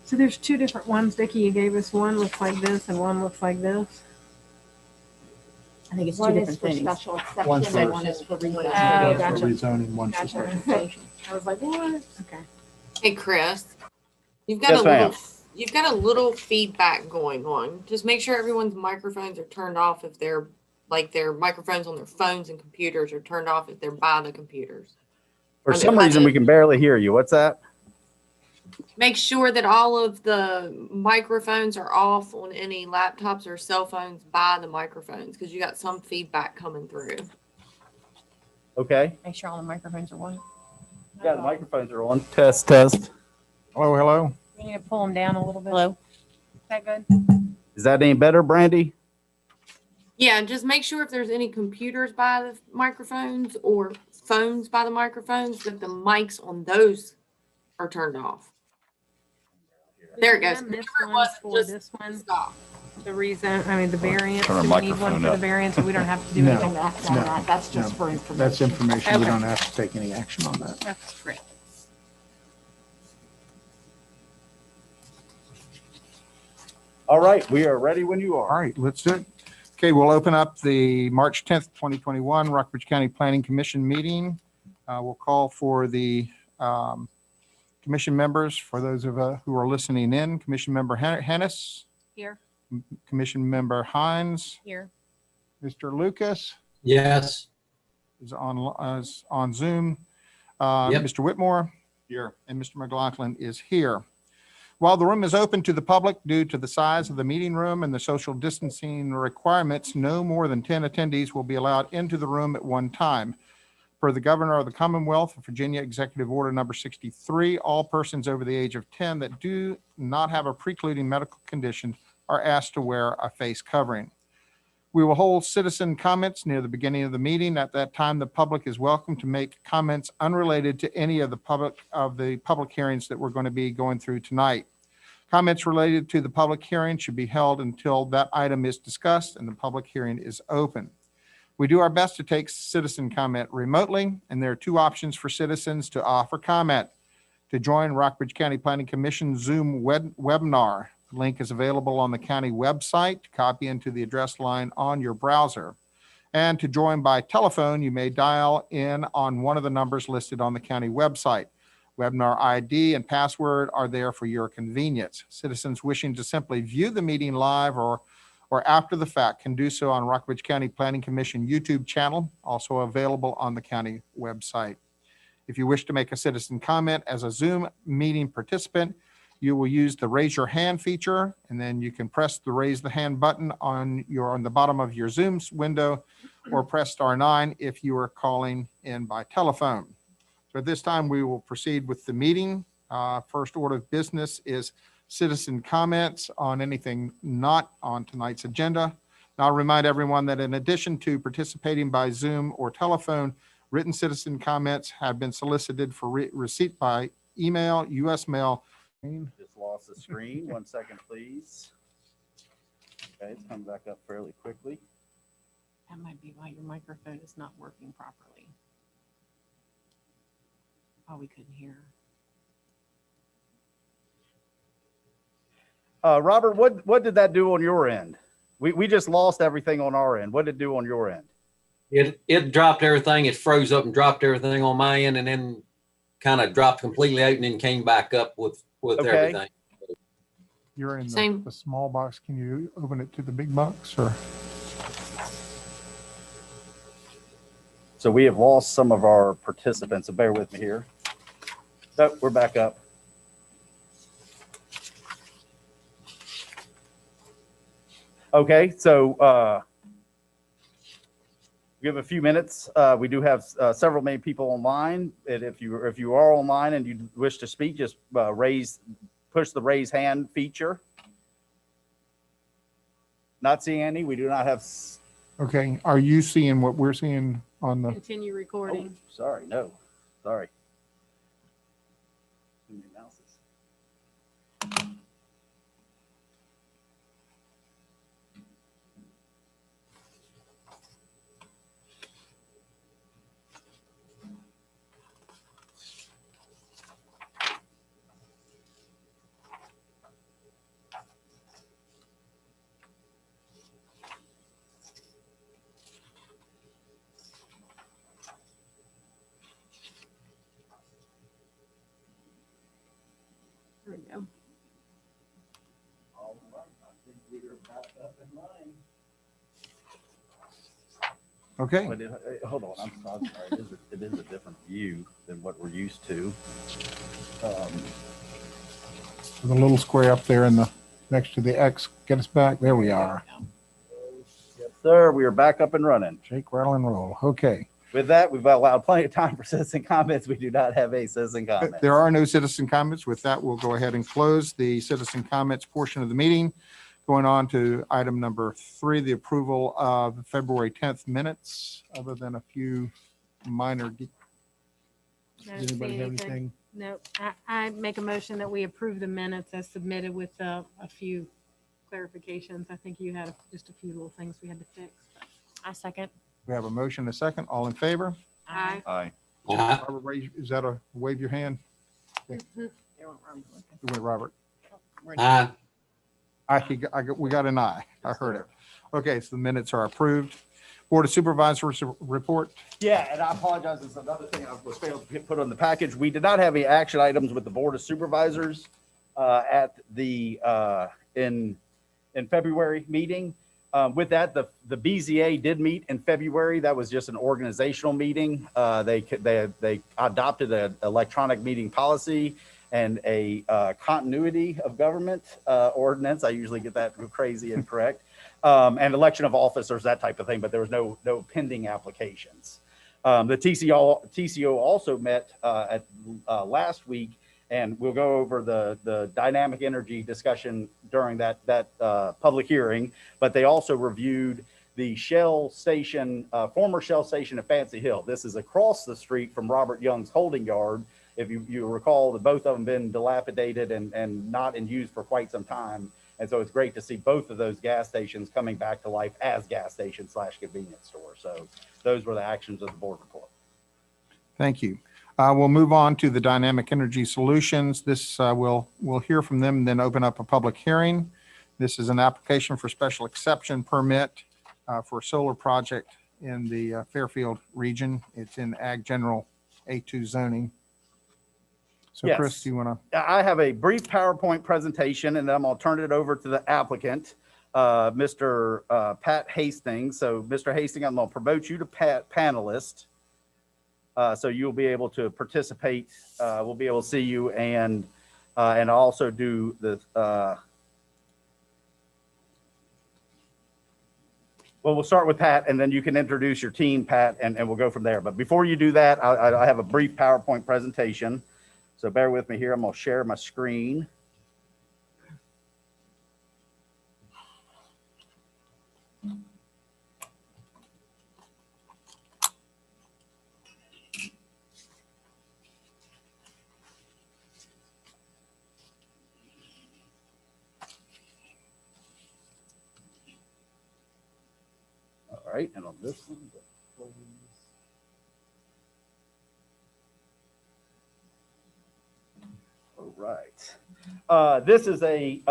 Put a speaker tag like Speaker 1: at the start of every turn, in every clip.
Speaker 1: So there's two different ones, Dickie. You gave us one looks like this and one looks like this.
Speaker 2: I think it's two
Speaker 3: One is
Speaker 2: different
Speaker 3: for
Speaker 2: things.
Speaker 3: special exception
Speaker 4: One's
Speaker 3: and
Speaker 4: for-
Speaker 3: one is for
Speaker 1: Oh,
Speaker 3: rezoning.
Speaker 1: gotcha.
Speaker 4: For rezoning, one's for
Speaker 1: Gotcha.
Speaker 4: special exception.
Speaker 1: I was like, what? Okay.
Speaker 5: Hey, Chris, you've got
Speaker 6: Yes,
Speaker 5: you've got a little feedback going on. Just make sure everyone's microphones are turned off if they're like their microphones on their phones and computers are turned off if they're by the computers.
Speaker 6: For some reason, we can barely hear you. What's that?
Speaker 5: Make sure that all of the microphones are off on any laptops or cell phones by the microphones because you got some feedback coming through.
Speaker 6: Okay.
Speaker 2: Make sure all the microphones are on.
Speaker 6: Yeah, the microphones are on. Test, test.
Speaker 4: Hello, hello.
Speaker 1: We need to pull them down a little bit.
Speaker 2: Hello.
Speaker 1: Is that good?
Speaker 6: Is that any better, Brandy?
Speaker 5: Yeah, and just make sure if there's any computers by the microphones or phones by the microphones that the mics on those are turned off. There it goes.
Speaker 1: And this
Speaker 5: Whatever it
Speaker 1: one
Speaker 5: was,
Speaker 1: for
Speaker 5: just
Speaker 1: this one.
Speaker 5: stop.
Speaker 1: The reason, I mean, the variance.
Speaker 7: Turn our
Speaker 1: Do we need one
Speaker 7: microphone
Speaker 1: for the
Speaker 7: up.
Speaker 1: variance, or we don't have to do
Speaker 4: No.
Speaker 1: anything?
Speaker 3: That's
Speaker 4: No.
Speaker 3: not, that's just
Speaker 4: No.
Speaker 3: for information.
Speaker 4: That's information. We
Speaker 1: Okay.
Speaker 4: don't have to take any action on that.
Speaker 1: That's great.
Speaker 6: All right, we are ready when you
Speaker 4: All
Speaker 6: are.
Speaker 4: right, let's do it. Okay, we'll open up the March 10th, 2021 Rockbridge County Planning Commission meeting. We'll call for the commission members, for those of who are listening in. Commission Member Hennis,
Speaker 1: Here,
Speaker 4: Commission Member Hines,
Speaker 1: here.
Speaker 4: Mr. Lucas
Speaker 8: Yes.
Speaker 4: is on Zoom.
Speaker 8: Yep.
Speaker 4: Mr. Whitmore. Here. And Mr. McLaughlin is here. While the room is open to the public due to the size of the meeting room and the social distancing requirements, no more than 10 attendees will be allowed into the room at one time. Per the Governor of the Commonwealth of Virginia Executive Order Number 63, all persons over the age of 10 that do not have a precluding medical condition are asked to wear a face covering. We will hold citizen comments near the beginning of the meeting. At that time, the public is welcome to make comments unrelated to any of the public hearings that we're going to be going through tonight. Comments related to the public hearing should be held until that item is discussed and the public hearing is open. We do our best to take citizen comment remotely, and there are two options for citizens to offer comment. To join Rockbridge County Planning Commission Zoom webinar, the link is available on the county website. Copy into the address line on your browser. And to join by telephone, you may dial in on one of the numbers listed on the county website. Webinar ID and password are there for your convenience. Citizens wishing to simply view the meeting live or after the fact can do so on Rockbridge County Planning Commission YouTube channel, also available on the county website. If you wish to make a citizen comment as a Zoom meeting participant, you will use the raise your hand feature, and then you can press the raise the hand button on the bottom of your Zoom window, or press *9 if you are calling in by telephone. So at this time, we will proceed with the meeting. First order of business is citizen comments on anything not on tonight's agenda. Now, I'll remind everyone that in addition to participating by Zoom or telephone, written citizen comments have been solicited for receipt by email, U.S. mail.
Speaker 6: Just lost the screen. 1 second, please. Okay, it's coming back up fairly quickly.
Speaker 2: That might be why your microphone is not working properly. Oh, we couldn't hear.
Speaker 6: Robert, what did that do on your end? We just lost everything on our end. What did it do on your end?
Speaker 8: It dropped everything. It froze up and dropped everything on my end, and then kind of dropped completely out and then came back up with
Speaker 6: Okay.
Speaker 8: everything.
Speaker 4: You're in
Speaker 5: Same.
Speaker 4: the small box. Can you open it to the big box or?
Speaker 6: So we have lost some of our participants, so bear with me here. So we're back up. Okay, so we have a few minutes. We do have several many people online. And if you are online and you wish to speak, just push the raise hand feature. Not seeing any. We do not have.
Speaker 4: Okay, are you seeing what we're seeing on the?
Speaker 1: Continue recording.
Speaker 6: Oh, sorry, no, sorry. Too many mouses.
Speaker 1: There we go.
Speaker 6: All right, I think we are back up and running.
Speaker 4: Okay,
Speaker 6: But hold on, I'm sorry. It is a different view than what we're used to.
Speaker 4: the little square up there in the, next to the X, get us back. There we are.
Speaker 6: Yes, sir. We are back up and running.
Speaker 4: Shake, rattle, and roll. Okay.
Speaker 6: With that, we've allowed plenty of time for citizen comments. We do not have a citizen comment.
Speaker 4: There are no citizen comments. With that, we'll go ahead and close the citizen comments portion of the meeting. Going on to item number 3, the approval of the February 10th minutes, other than a few minor. Does
Speaker 1: I don't see
Speaker 4: anybody have
Speaker 1: anything.
Speaker 4: anything?
Speaker 1: Nope. I make a motion that we approve the minutes as submitted with a few clarifications. I think you had just a few little things we had to fix.
Speaker 2: I second.
Speaker 4: We have a motion, and a second. All in favor?
Speaker 1: Aye.
Speaker 6: Aye.
Speaker 4: Robert, is that a wave your hand?
Speaker 2: There went Robert looking.
Speaker 4: Who went, Robert?
Speaker 8: Aye.
Speaker 4: We got an aye. I heard it. Okay, so the minutes are approved. Board of Supervisors report.
Speaker 6: Yeah, and I apologize. It's another thing I was failed to put on the package. We did not have any action items with the Board of Supervisors at the in February meeting. With that, the BZA did meet in February. That was just an organizational meeting. They adopted an electronic meeting policy and a continuity of government ordinance. I usually get that crazy and correct. And election of officers, that type of thing, but there was no pending applications. The TCO also met last week, and we'll go over the dynamic energy discussion during that public hearing, but they also reviewed the Shell station, former Shell station at Fancy Hill. This is across the street from Robert Young's holding yard. If you recall, that both of them been dilapidated and not in use for quite some time. And so it's great to see both of those gas stations coming back to life as gas stations / convenience stores. So those were the actions of the board report.
Speaker 4: Thank you. We'll move on to the Dynamic Energy Solutions. This we'll hear from them and then open up a public hearing. This is an application for special exception permit for a solar project in the Fairfield region. It's in Ag General A2 zoning. So
Speaker 6: Yes.
Speaker 4: Chris, do you want to?
Speaker 6: I have a brief PowerPoint presentation, and then I'm going to turn it over to the applicant, Mr. Pat Hastings. So, Mr. Hastings, I'm going to promote you to panelist. So you'll be able to participate. We'll be able to see you and also do the. Well, we'll start with Pat, and then you can introduce your team, Pat, and we'll go from there. But before you do that, I have a brief PowerPoint presentation. So bear with me here. I'm going to share my screen. All right, and on this one, please. All right. This is a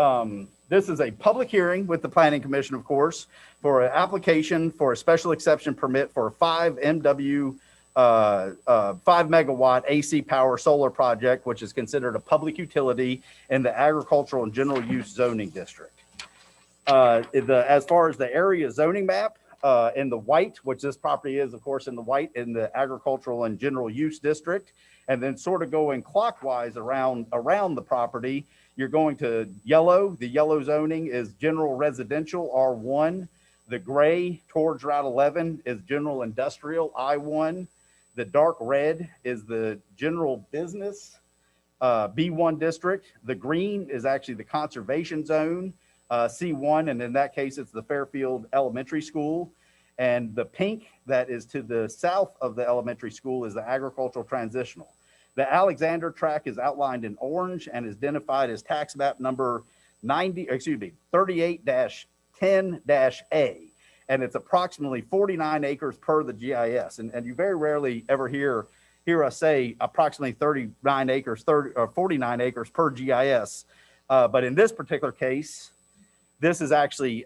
Speaker 6: public hearing with the Planning Commission, of course, for an application for a special exception permit for a 5 MW, 5 megawatt AC power solar project, which is considered a public utility in the agricultural and general use zoning district. As far as the area zoning map, in the white, which this property is, of course, in the white in the agricultural and general use district, and then sort of going clockwise around the property, you're going to yellow. The yellow zoning is general residential, R1. The gray towards Route 11 is general industrial, I1. The dark red is the general business, B1 district. The green is actually the conservation zone, C1, and in that case, it's the Fairfield Elementary School. And the pink that is to the south of the elementary school is the agricultural transitional. The Alexander tract is outlined in orange and is identified as tax map number 38-10-A. And it's approximately 49 acres per the GIS. And you very rarely ever hear us say approximately 39 acres, 49 acres per GIS. But in this particular case, This is actually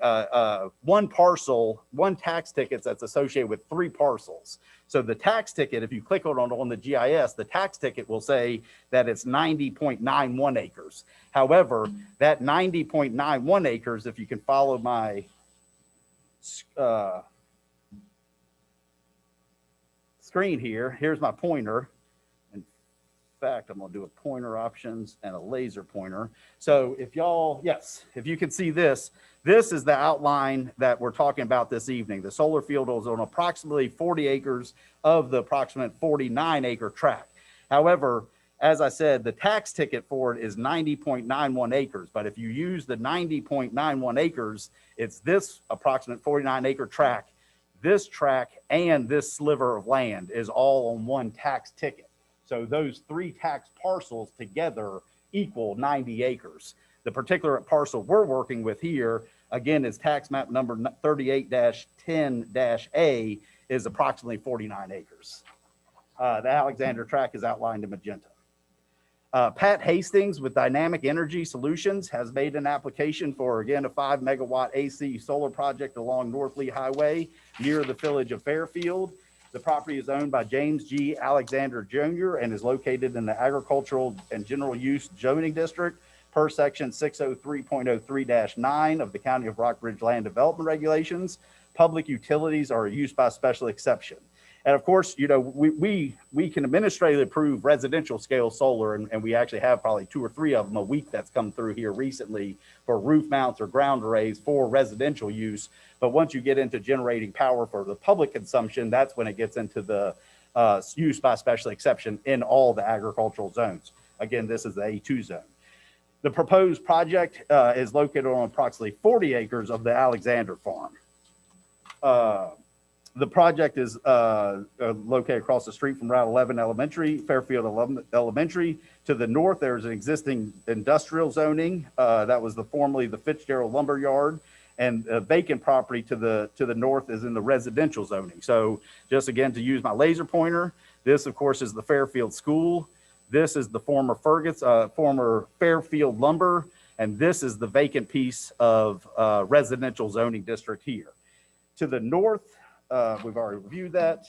Speaker 6: one parcel, one tax ticket that's associated with 3 parcels. So the tax ticket, if you click on the GIS, the tax ticket will say that it's 90.91 acres. However, that 90.91 acres, if you can follow my screen here, here's my pointer. In fact, I'm gonna do a pointer options and a laser pointer. So if y'all, yes, if you can see this, this is the outline that we're talking about this evening. The solar field is on approximately 40 acres of the approximate 49 acre tract. However, as I said, the tax ticket for it is 90.91 acres. But if you use the 90.91 acres, it's this approximate 49 acre tract. This tract and this sliver of land is all on one tax ticket. So those 3 tax parcels together equal 90 acres. The particular parcel we're working with here, again, is tax map number 38-10-A, is approximately 49 acres. The Alexander tract is outlined in magenta. Pat Hastings with Dynamic Energy Solutions has made an application for, again, a 5 megawatt AC solar project along North Lee Highway near the village of Fairfield. The property is owned by James G. Alexander Jr. and is located in the agricultural and general use zoning district per section 603.03-9 of the County of Rockbridge Land Development Regulations. Public utilities are used by special exception. And of course, you know, we can administratively approve residential scale solar, and we actually have probably 2 or 3 of them a week that's come through here recently for roof mounts or ground arrays for residential use. But once you get into generating power for the public consumption, that's when it gets into the use by special exception in all the agricultural zones. Again, this is the A2 zone. The proposed project is located on approximately 40 acres of the Alexander farm. The project is located across the street from Route 11 Elementary, Fairfield Elementary. To the north, there's an existing industrial zoning that was formerly the Fitzgerald Lumber Yard, and a vacant property to the north is in the residential zoning. So just again, to use my laser pointer, this of course is the Fairfield School. This is the former former Fairfield Lumber, and this is the vacant piece of residential zoning district here. To the north, we've already reviewed that.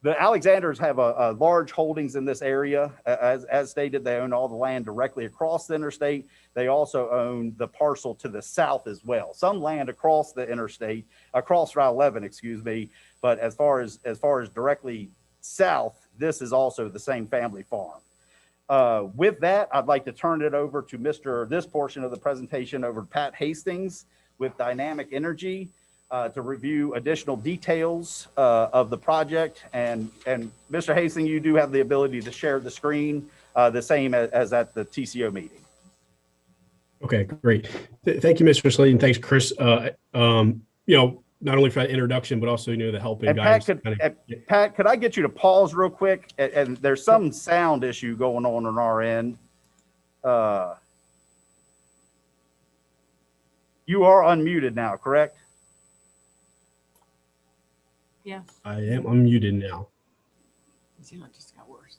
Speaker 6: The Alexanders have a large holdings in this area. As stated, they own all the land directly across the interstate. They also own the parcel to the south as well. Some land across the interstate, across Route 11, excuse me. But as far as directly south, this is also the same family farm. With that, I'd like to turn it over to this portion of the presentation over to Pat Hastings with Dynamic Energy. To review additional details of the project. And Mr. Hastings, you do have the ability to share the screen the same as at the TCO meeting.
Speaker 3: Okay, great. Thank you, Mr. Slade, and thanks, Chris. You know, not only for that introduction, but also, you know, the help and guidance.
Speaker 6: Pat, could I get you to pause real quick? And there's some sound issue going on our end. You are unmuted now, correct?
Speaker 1: Yes.
Speaker 3: I am unmuted now.
Speaker 2: See how it just got worse.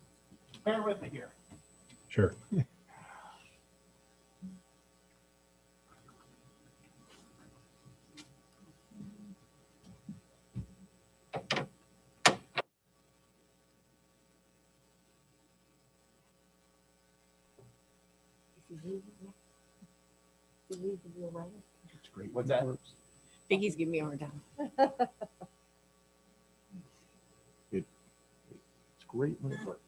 Speaker 6: Bear with me here.
Speaker 3: Sure.
Speaker 6: It's great. What's that?
Speaker 2: Biggie's giving me a hard time.
Speaker 4: It's great when it works.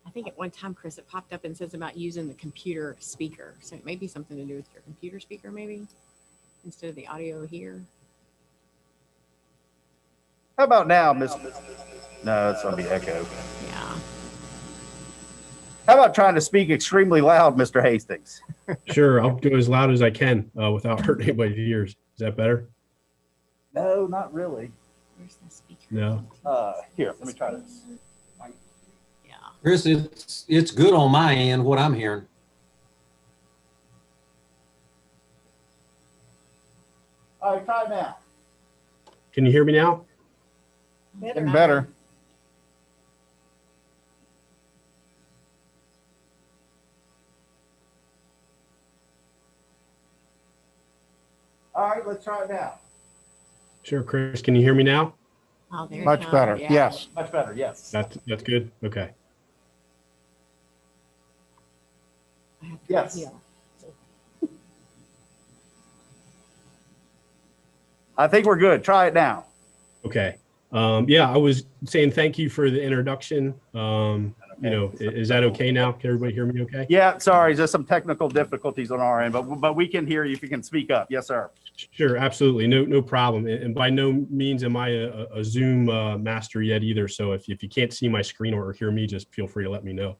Speaker 2: I think at one time, Chris, it popped up and says about using the computer speaker. So it may be something to do with your computer speaker, maybe, instead of the audio here.
Speaker 6: How about now, Miss? No, it's gonna be echo.
Speaker 2: Yeah.
Speaker 6: How about trying to speak extremely loud, Mr. Hastings?
Speaker 3: Sure, I'll go as loud as I can without hurting anybody's ears. Is that better?
Speaker 6: No, not really.
Speaker 2: Where's the speaker?
Speaker 3: No.
Speaker 6: Here, let me try this.
Speaker 2: Yeah.
Speaker 8: Chris, it's good on my end, what I'm hearing.
Speaker 6: All right, try now.
Speaker 3: Can you hear me now?
Speaker 4: Getting better. All right, let's try it now.
Speaker 3: Sure, Chris, can you hear me now?
Speaker 2: Oh, there it
Speaker 4: Much
Speaker 2: comes.
Speaker 4: better.
Speaker 2: Yeah.
Speaker 4: Yes.
Speaker 6: Much better, yes.
Speaker 3: That's good. Okay.
Speaker 2: I have to-
Speaker 6: Yes.
Speaker 2: yeah.
Speaker 6: I think we're good. Try it now.
Speaker 3: Okay. Yeah, I was saying thank you for the introduction. Is that okay now? Can everybody hear me okay?
Speaker 6: Yeah, sorry, just some technical difficulties on our end, but we can hear you if you can speak up. Yes, sir.
Speaker 3: Sure, absolutely. No problem. And by no means am I a Zoom master yet either. So if you can't see my screen or hear me, just feel free to let me know.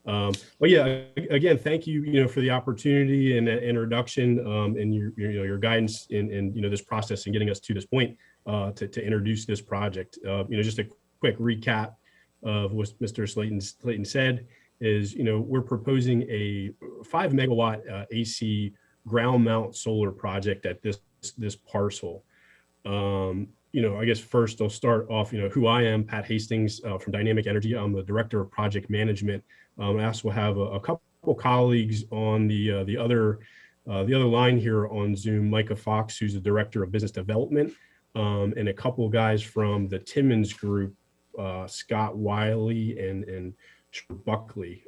Speaker 3: But yeah, again, thank you, for the opportunity and that introduction and your guidance in this process and getting us to this point to introduce this project. Just a quick recap of what Mr. Slayton said is, we're proposing a 5 megawatt AC ground mount solar project at this parcel. I guess first I'll start off, who I am, Pat Hastings from Dynamic Energy. I'm the Director of Project Management. I also have a couple colleagues on the other line here on Zoom, Micah Fox, who's the Director of Business Development, and a couple guys from the Timmons Group, Scott Wiley and Buckley.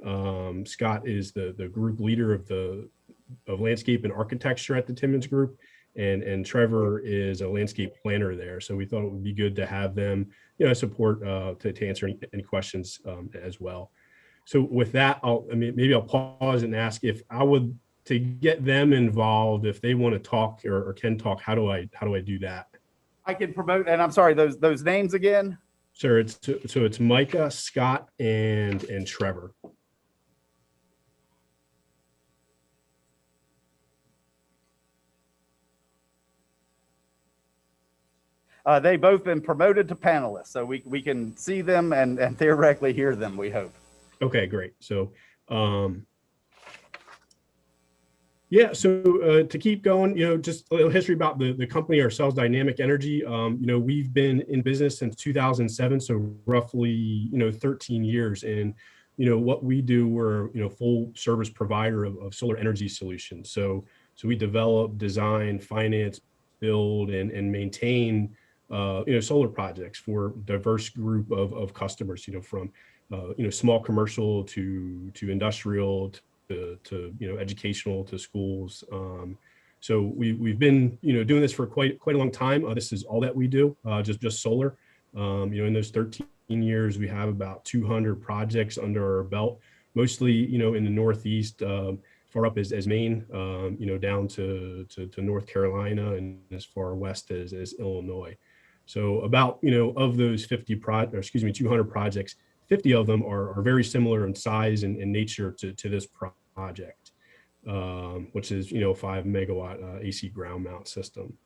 Speaker 3: Scott is the group leader of landscape and architecture at the Timmons Group, and Trevor is a landscape planner there. So we thought it would be good to have them, support to answer any questions as well. So with that, maybe I'll pause and ask if I would to get them involved, if they want to talk or can talk. How do I do that?
Speaker 6: I can promote, and I'm sorry, those names again.
Speaker 3: Sure. It's Micah, Scott, and Trevor.
Speaker 6: They've both been promoted to panelists, so we can see them and theoretically hear them, we hope.
Speaker 3: Okay, great. So, yeah, so to keep going, just a little history about the company ourselves, Dynamic Energy. We've been in business since 2007, so roughly, 13 years. And, what we do, we're, full service provider of solar energy solutions. So we develop, design, finance, build, and maintain, solar projects for a diverse group of customers, from, small commercial to industrial to educational to schools. So we've been doing this for quite a long time. This is all that we do, just solar. In those 13 years, we have about 200 projects under our belt, mostly in the Northeast, far up as Maine, down to North Carolina and as far west as Illinois. So about of those 200 projects, 50 of them are very similar in size and nature to this project, which is 5 megawatt AC ground mount system.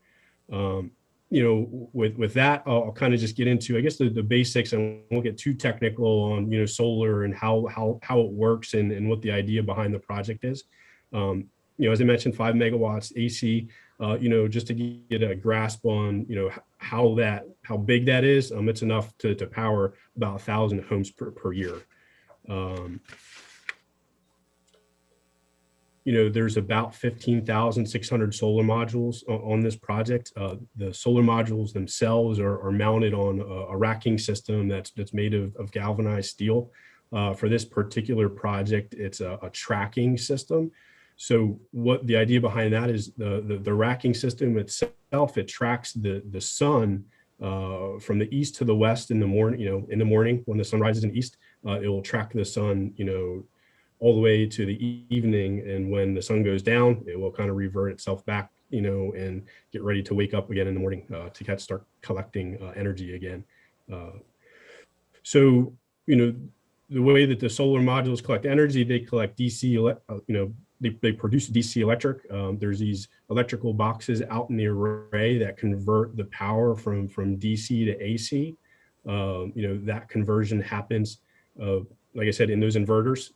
Speaker 3: With that, I'll kind of just get into, I guess, the basics, and won't get too technical on solar and how it works and what the idea behind the project is. As I mentioned, 5 megawatts AC. Just to get a grasp on how big that is, it's enough to power about 1,000 homes per year. There's about 15,600 solar modules on this project. The solar modules themselves are mounted on a racking system that's made of galvanized steel. For this particular project, it's a tracking system. So what the idea behind that is, the racking system itself, it tracks the sun from the east to the west in the morning when the sun rises in the east. It will track the sun, all the way to the evening, and when the sun goes down, it will kind of revert itself back, and get ready to wake up again in the morning to start collecting energy again. So the way that the solar modules collect energy, they collect DC, they produce DC electric. There's these electrical boxes out in the array that convert the power from DC to AC. That conversion happens, like I said, in those inverters.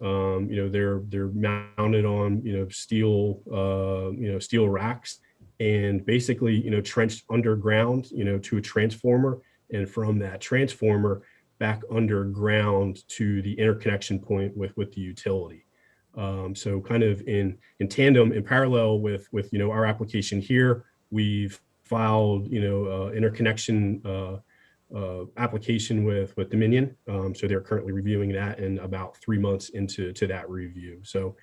Speaker 3: They're mounted on steel racks, and basically trenched underground to a transformer, and from that transformer back underground to the interconnection point with the utility. So kind of in tandem, in parallel with our application here, we've filed interconnection application with Dominion. So they're currently reviewing that and about 3 months into that review. So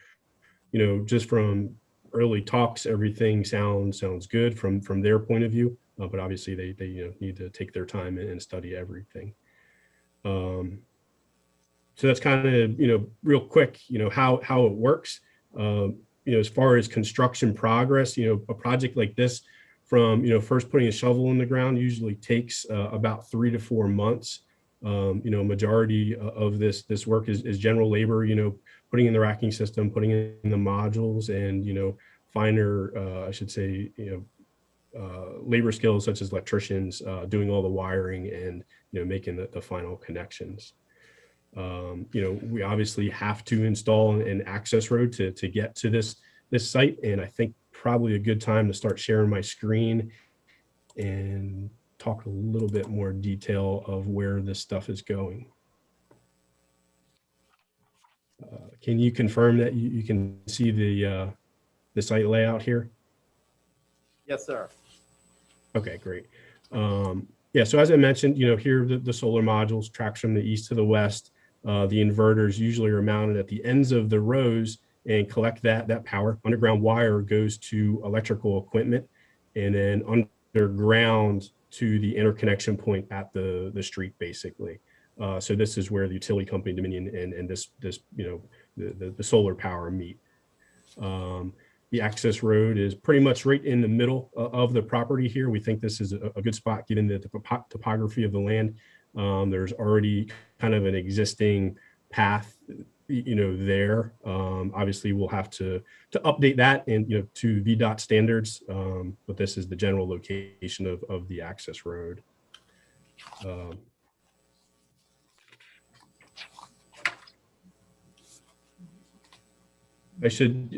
Speaker 3: just from early talks, everything sounds good from their point of view, but obviously they need to take their time and study everything. So that's kind of real quick how it works. As far as construction progress, a project like this, from first putting a shovel in the ground usually takes about 3 to 4 months. Majority of this work is general labor, putting in the racking system, putting in the modules, and finer, I should say, labor skills such as electricians, doing all the wiring and making the final connections. We obviously have to install an access road to get to this site, and I think probably a good time to start sharing my screen and talk a little bit more detail of where this stuff is going. Can you confirm that you can see the site layout here?
Speaker 6: Yes, sir.
Speaker 3: Okay, great. Yeah, so as I mentioned, here the solar modules tracks from the east to the west. The inverters usually are mounted at the ends of the rows and collect that power. Underground wire goes to electrical equipment, and then underground to the interconnection point at the street, basically. So this is where the utility company Dominion and this the solar power meet. The access road is pretty much right in the middle of the property here. We think this is a good spot given the topography of the land. There's already kind of an existing path there. Obviously we'll have to update that and to VDOT standards, but this is the general location of the access road. I should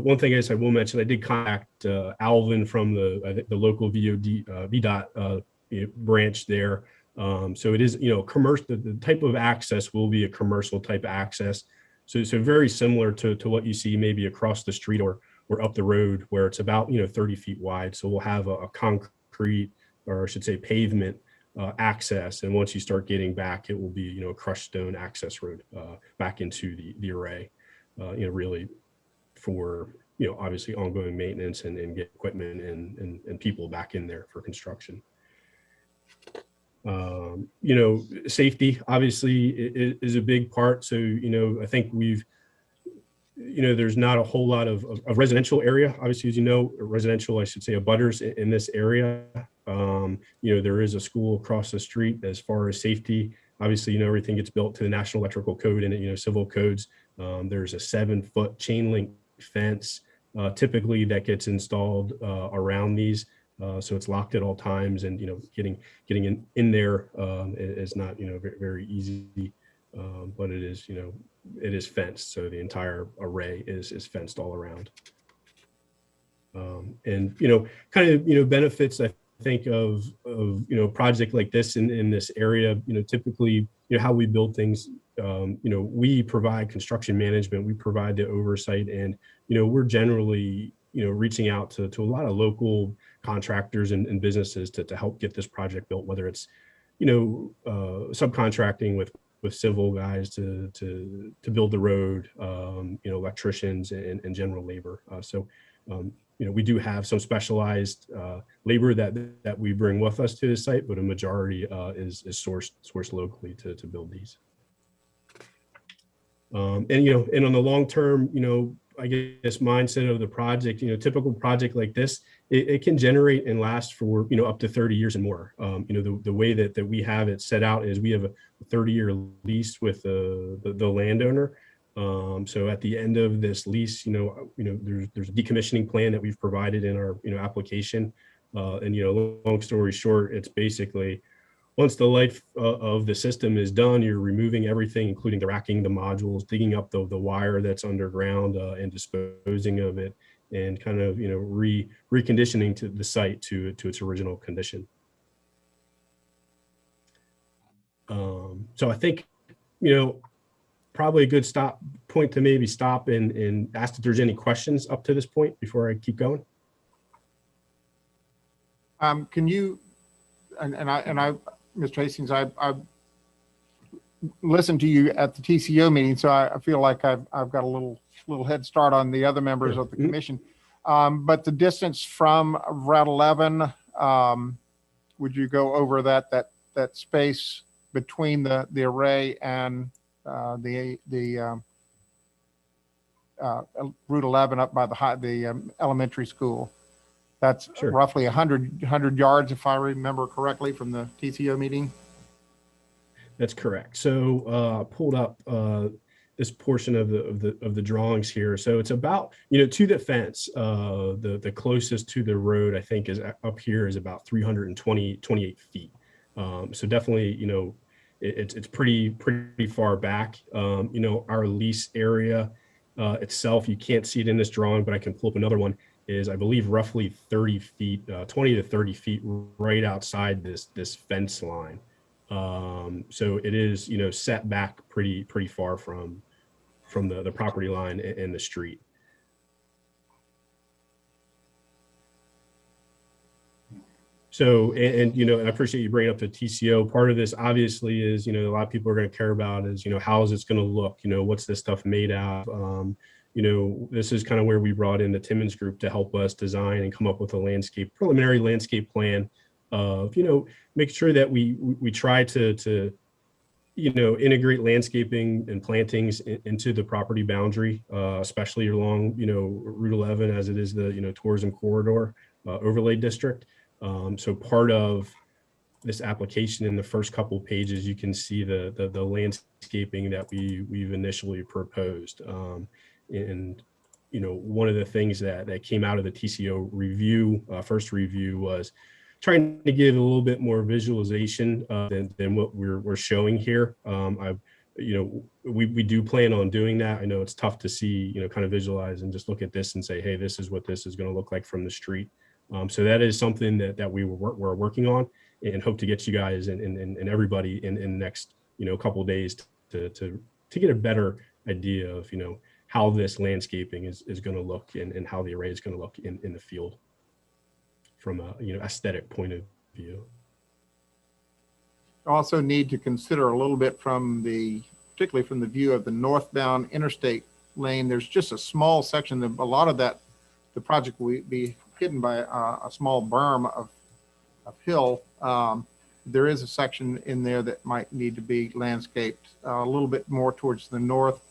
Speaker 3: one thing I will mention, I did contact Alvin from the local VDOT branch there. So it is commercial. The type of access will be a commercial type access. So very similar to what you see maybe across the street or up the road, where it's about 30 feet wide. So we'll have a concrete, or I should say pavement access, and once you start getting back, it will be a crushed stone access road back into the array. Really for obviously ongoing maintenance and get equipment and people back in there for construction. Safety obviously is a big part. So I think there's not a whole lot of residential area. Obviously, as residential, I should say, abutters in this area. There is a school across the street. As far as safety, obviously, everything gets built to the National Electrical Code and civil codes. There's a 7-foot chain link fence typically that gets installed around these. So it's locked at all times, and getting in there is not very, very easy, but it is fenced. So the entire array is fenced all around. And kind of benefits I think of a project like this in this area. Typically how we build things. We provide construction management, we provide the oversight, and we're generally reaching out to a lot of local contractors and businesses to help get this project built, whether it's subcontracting with civil guys to build the road, electricians and general labor. We do have some specialized labor that we bring with us to the site, but a majority is sourced locally to build these. And on the long term, I guess mindset of the project, typical project like this, it can generate and last for up to 30 years and more. The way that we have it set out is we have a 30-year lease with the landowner. So at the end of this lease, there's a decommissioning plan that we've provided in our application. And long story short, it's basically, once the life of the system is done, you're removing everything, including the racking, the modules, digging up the wire that's underground and disposing of it, and kind of reconditioning to the site to its original condition. So I think, probably a good point to maybe stop and ask if there's any questions up to this point before I keep going.
Speaker 4: Can you, Mr. Hastings, I listened to you at the TCO meeting, so I feel like I've got a little head start on the other members of the commission. But the distance from Route 11, would you go over that space between the array and the Route 11 up by the elementary school? That's
Speaker 3: Sure.
Speaker 4: roughly 100 yards, if I remember correctly, from the TCO meeting.
Speaker 3: That's correct. So pulled up this portion of the drawings here. So it's about, to the fence, the closest to the road, I think, is up here is about 328 feet. So definitely, it's pretty far back. Our lease area itself, you can't see it in this drawing, but I can pull up another one, is I believe roughly 30 feet, 20 to 30 feet right outside this fence line. So it is, set back pretty far from the property line and the street. So, and I appreciate you bringing up the TCO. Part of this obviously is, a lot of people are going to care about is, how is this going to look? What's this stuff made out of? This is kind of where we brought in the Timmons group to help us design and come up with a preliminary landscape plan of, make sure that we try to integrate landscaping and plantings into the property boundary, especially along, Route 11, as it is the, tourism corridor overlay district. So part of this application, in the first couple of pages, you can see the landscaping that we've initially proposed. And one of the things that came out of the TCO review, first review, was trying to give a little bit more visualization than what we're showing here. We do plan on doing that. I know it's tough to see, kind of visualize and just look at this and say, hey, this is what this is going to look like from the street. So that is something that we're working on, and hope to get you guys and everybody in the next, couple of days to get a better idea of, how this landscaping is going to look and how the array is going to look in the field from a, aesthetic point of view.
Speaker 4: Also need to consider a little bit particularly from the view of the northbound interstate lane. There's just a small section that a lot of the project will be hidden by a small berm of hill. There is a section in there that might need to be landscaped a little bit more towards the north.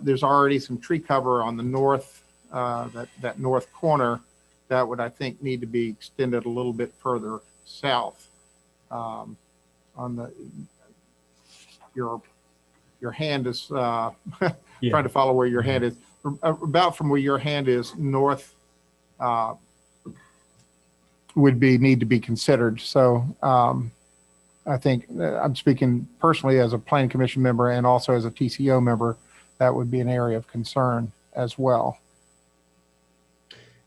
Speaker 4: There's already some tree cover on the north, that north corner that would, I think, need to be extended a little bit further south. On your hand is trying to follow where your hand is. About from where your hand is north would need to be considered. So I think I'm speaking personally as a planning commission member and also as a TCO member, that would be an area of concern as well.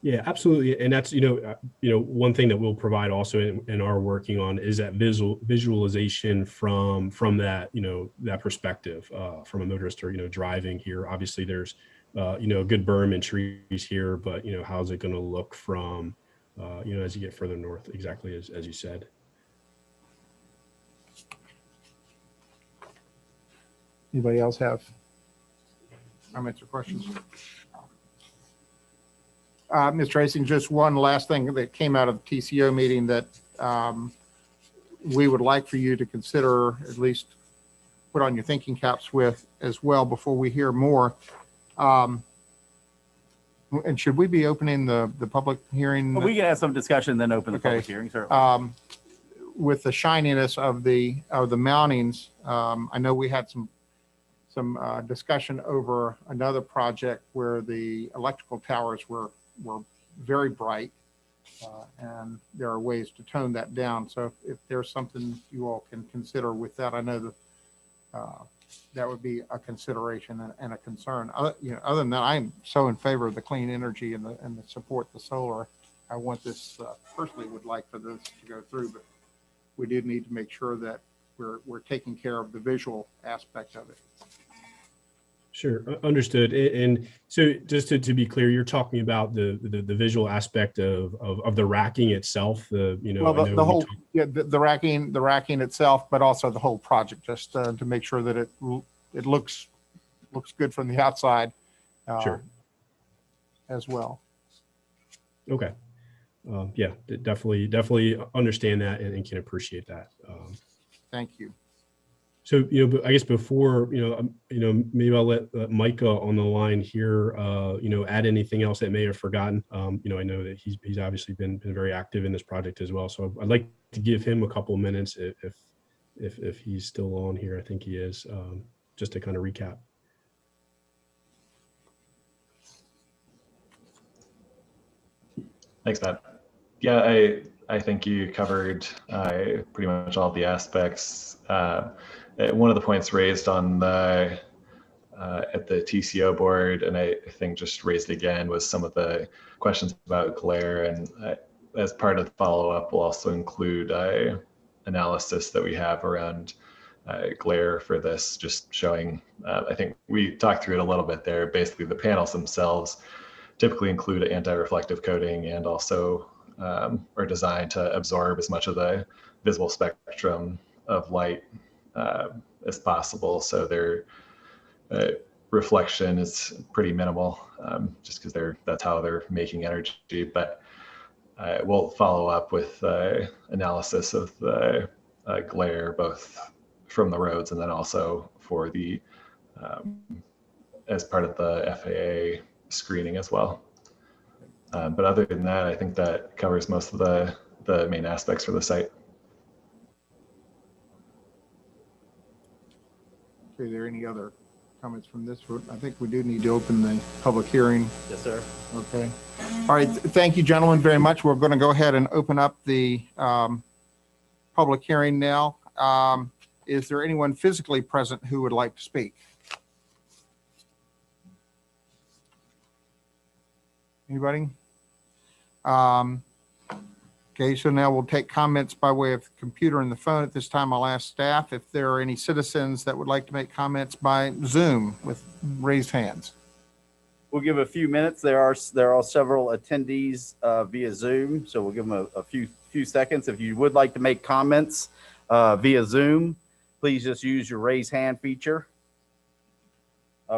Speaker 3: Yeah, absolutely. And that's, one thing that we'll provide also in our working on is that visualization from that, that perspective from a motorist or, driving here. Obviously there's, a good berm and trees here, but, how's it going to look from, as you get further north, exactly as you said.
Speaker 4: Anybody else have comments or questions? Mr. Hastings, just one last thing that came out of the TCO meeting that we would like for you to consider, at least put on your thinking caps with as well before we hear more. And should we be opening the public hearing?
Speaker 6: Well, we can have some discussion, then open the public hearing, certainly.
Speaker 4: With the shininess of the mountings, I know we had some discussion over another project where the electrical towers were very bright, and there are ways to tone that down. So if there's something you all can consider with that, I know that that would be a consideration and a concern. Other than that, I'm so in favor of the clean energy and the support the solar. I want this personally would like for this to go through, but we do need to make sure that we're taking care of the visual aspect of it.
Speaker 3: Sure, understood. And so just to be clear, you're talking about the visual aspect of the racking itself, I
Speaker 4: Well,
Speaker 3: know
Speaker 4: the
Speaker 3: we
Speaker 4: whole,
Speaker 3: talked-
Speaker 4: yeah, the racking itself, but also the whole project, just to make sure that it looks good from the outside.
Speaker 3: Sure.
Speaker 4: As well.
Speaker 3: Okay. Yeah, definitely understand that and can appreciate that.
Speaker 4: Thank you.
Speaker 3: So, but I guess before, maybe I'll let Micah on the line here, add anything else that may have forgotten. I know that he's obviously been very active in this project as well. So I'd like to give him a couple of minutes if he's still on here. I think he is, just to kind of recap.
Speaker 7: Thanks, Matt. Yeah, I think you covered pretty much all the aspects. One of the points raised on the at the TCO board, and I think just raised again, was some of the questions about glare. And as part of the follow-up, we'll also include analysis that we have around glare for this, just showing, I think we talked through it a little bit there. Basically, the panels themselves typically include an anti-reflective coating and also are designed to absorb as much of the visible spectrum of light as possible. So their reflection is pretty minimal, just because that's how they're making energy. But we'll follow up with analysis of the glare, both from the roads and then also for the as part of the FAA screening as well. But other than that, I think that covers most of the main aspects for the site.
Speaker 4: Are there any other comments from this? I think we do need to open the public hearing.
Speaker 6: Yes, sir.
Speaker 4: Okay. All right. Thank you, gentlemen, very much. We're going to go ahead and open up the public hearing now. Is there anyone physically present who would like to speak? Anybody? Okay, so now we'll take comments by way of computer and the phone. At this time, I'll ask staff if there are any citizens that would like to make comments by Zoom with raised hands.
Speaker 6: We'll give a few minutes. There are several attendees via Zoom, so we'll give them a few seconds. If you would like to make comments via Zoom, please just use your raise hand feature.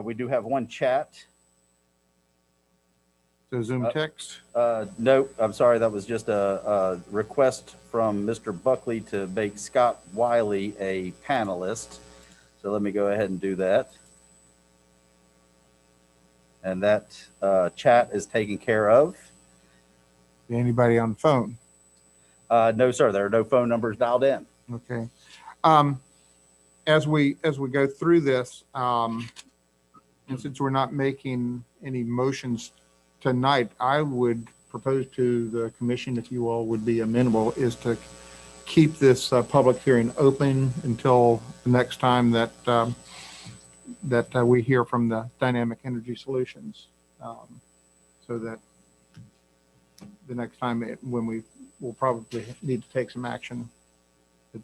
Speaker 6: We do have one chat.
Speaker 4: So Zoom text.
Speaker 6: Nope, I'm sorry. That was just a request from Mr. Buckley to make Scott Wiley a panelist. So let me go ahead and do that. And that chat is taken care of.
Speaker 4: Anybody on the phone?
Speaker 6: No, sir. There are no phone numbers dialed in.
Speaker 4: Okay. As we go through this, and since we're not making any motions tonight, I would propose to the commission, if you all would be amenable, is to keep this public hearing open until the next time that we hear from the Dynamic Energy Solutions, so that the next time when we will probably need to take some action,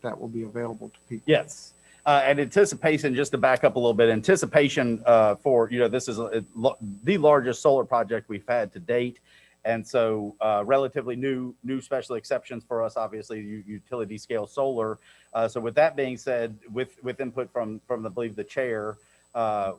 Speaker 4: that will be available to people.
Speaker 6: Yes. And anticipation, just to back up a little bit, anticipation for, this is the largest solar project we've had to date. And so relatively new special exceptions for us, obviously, utility scale solar. So with that being said, with input from I believe the chair, staff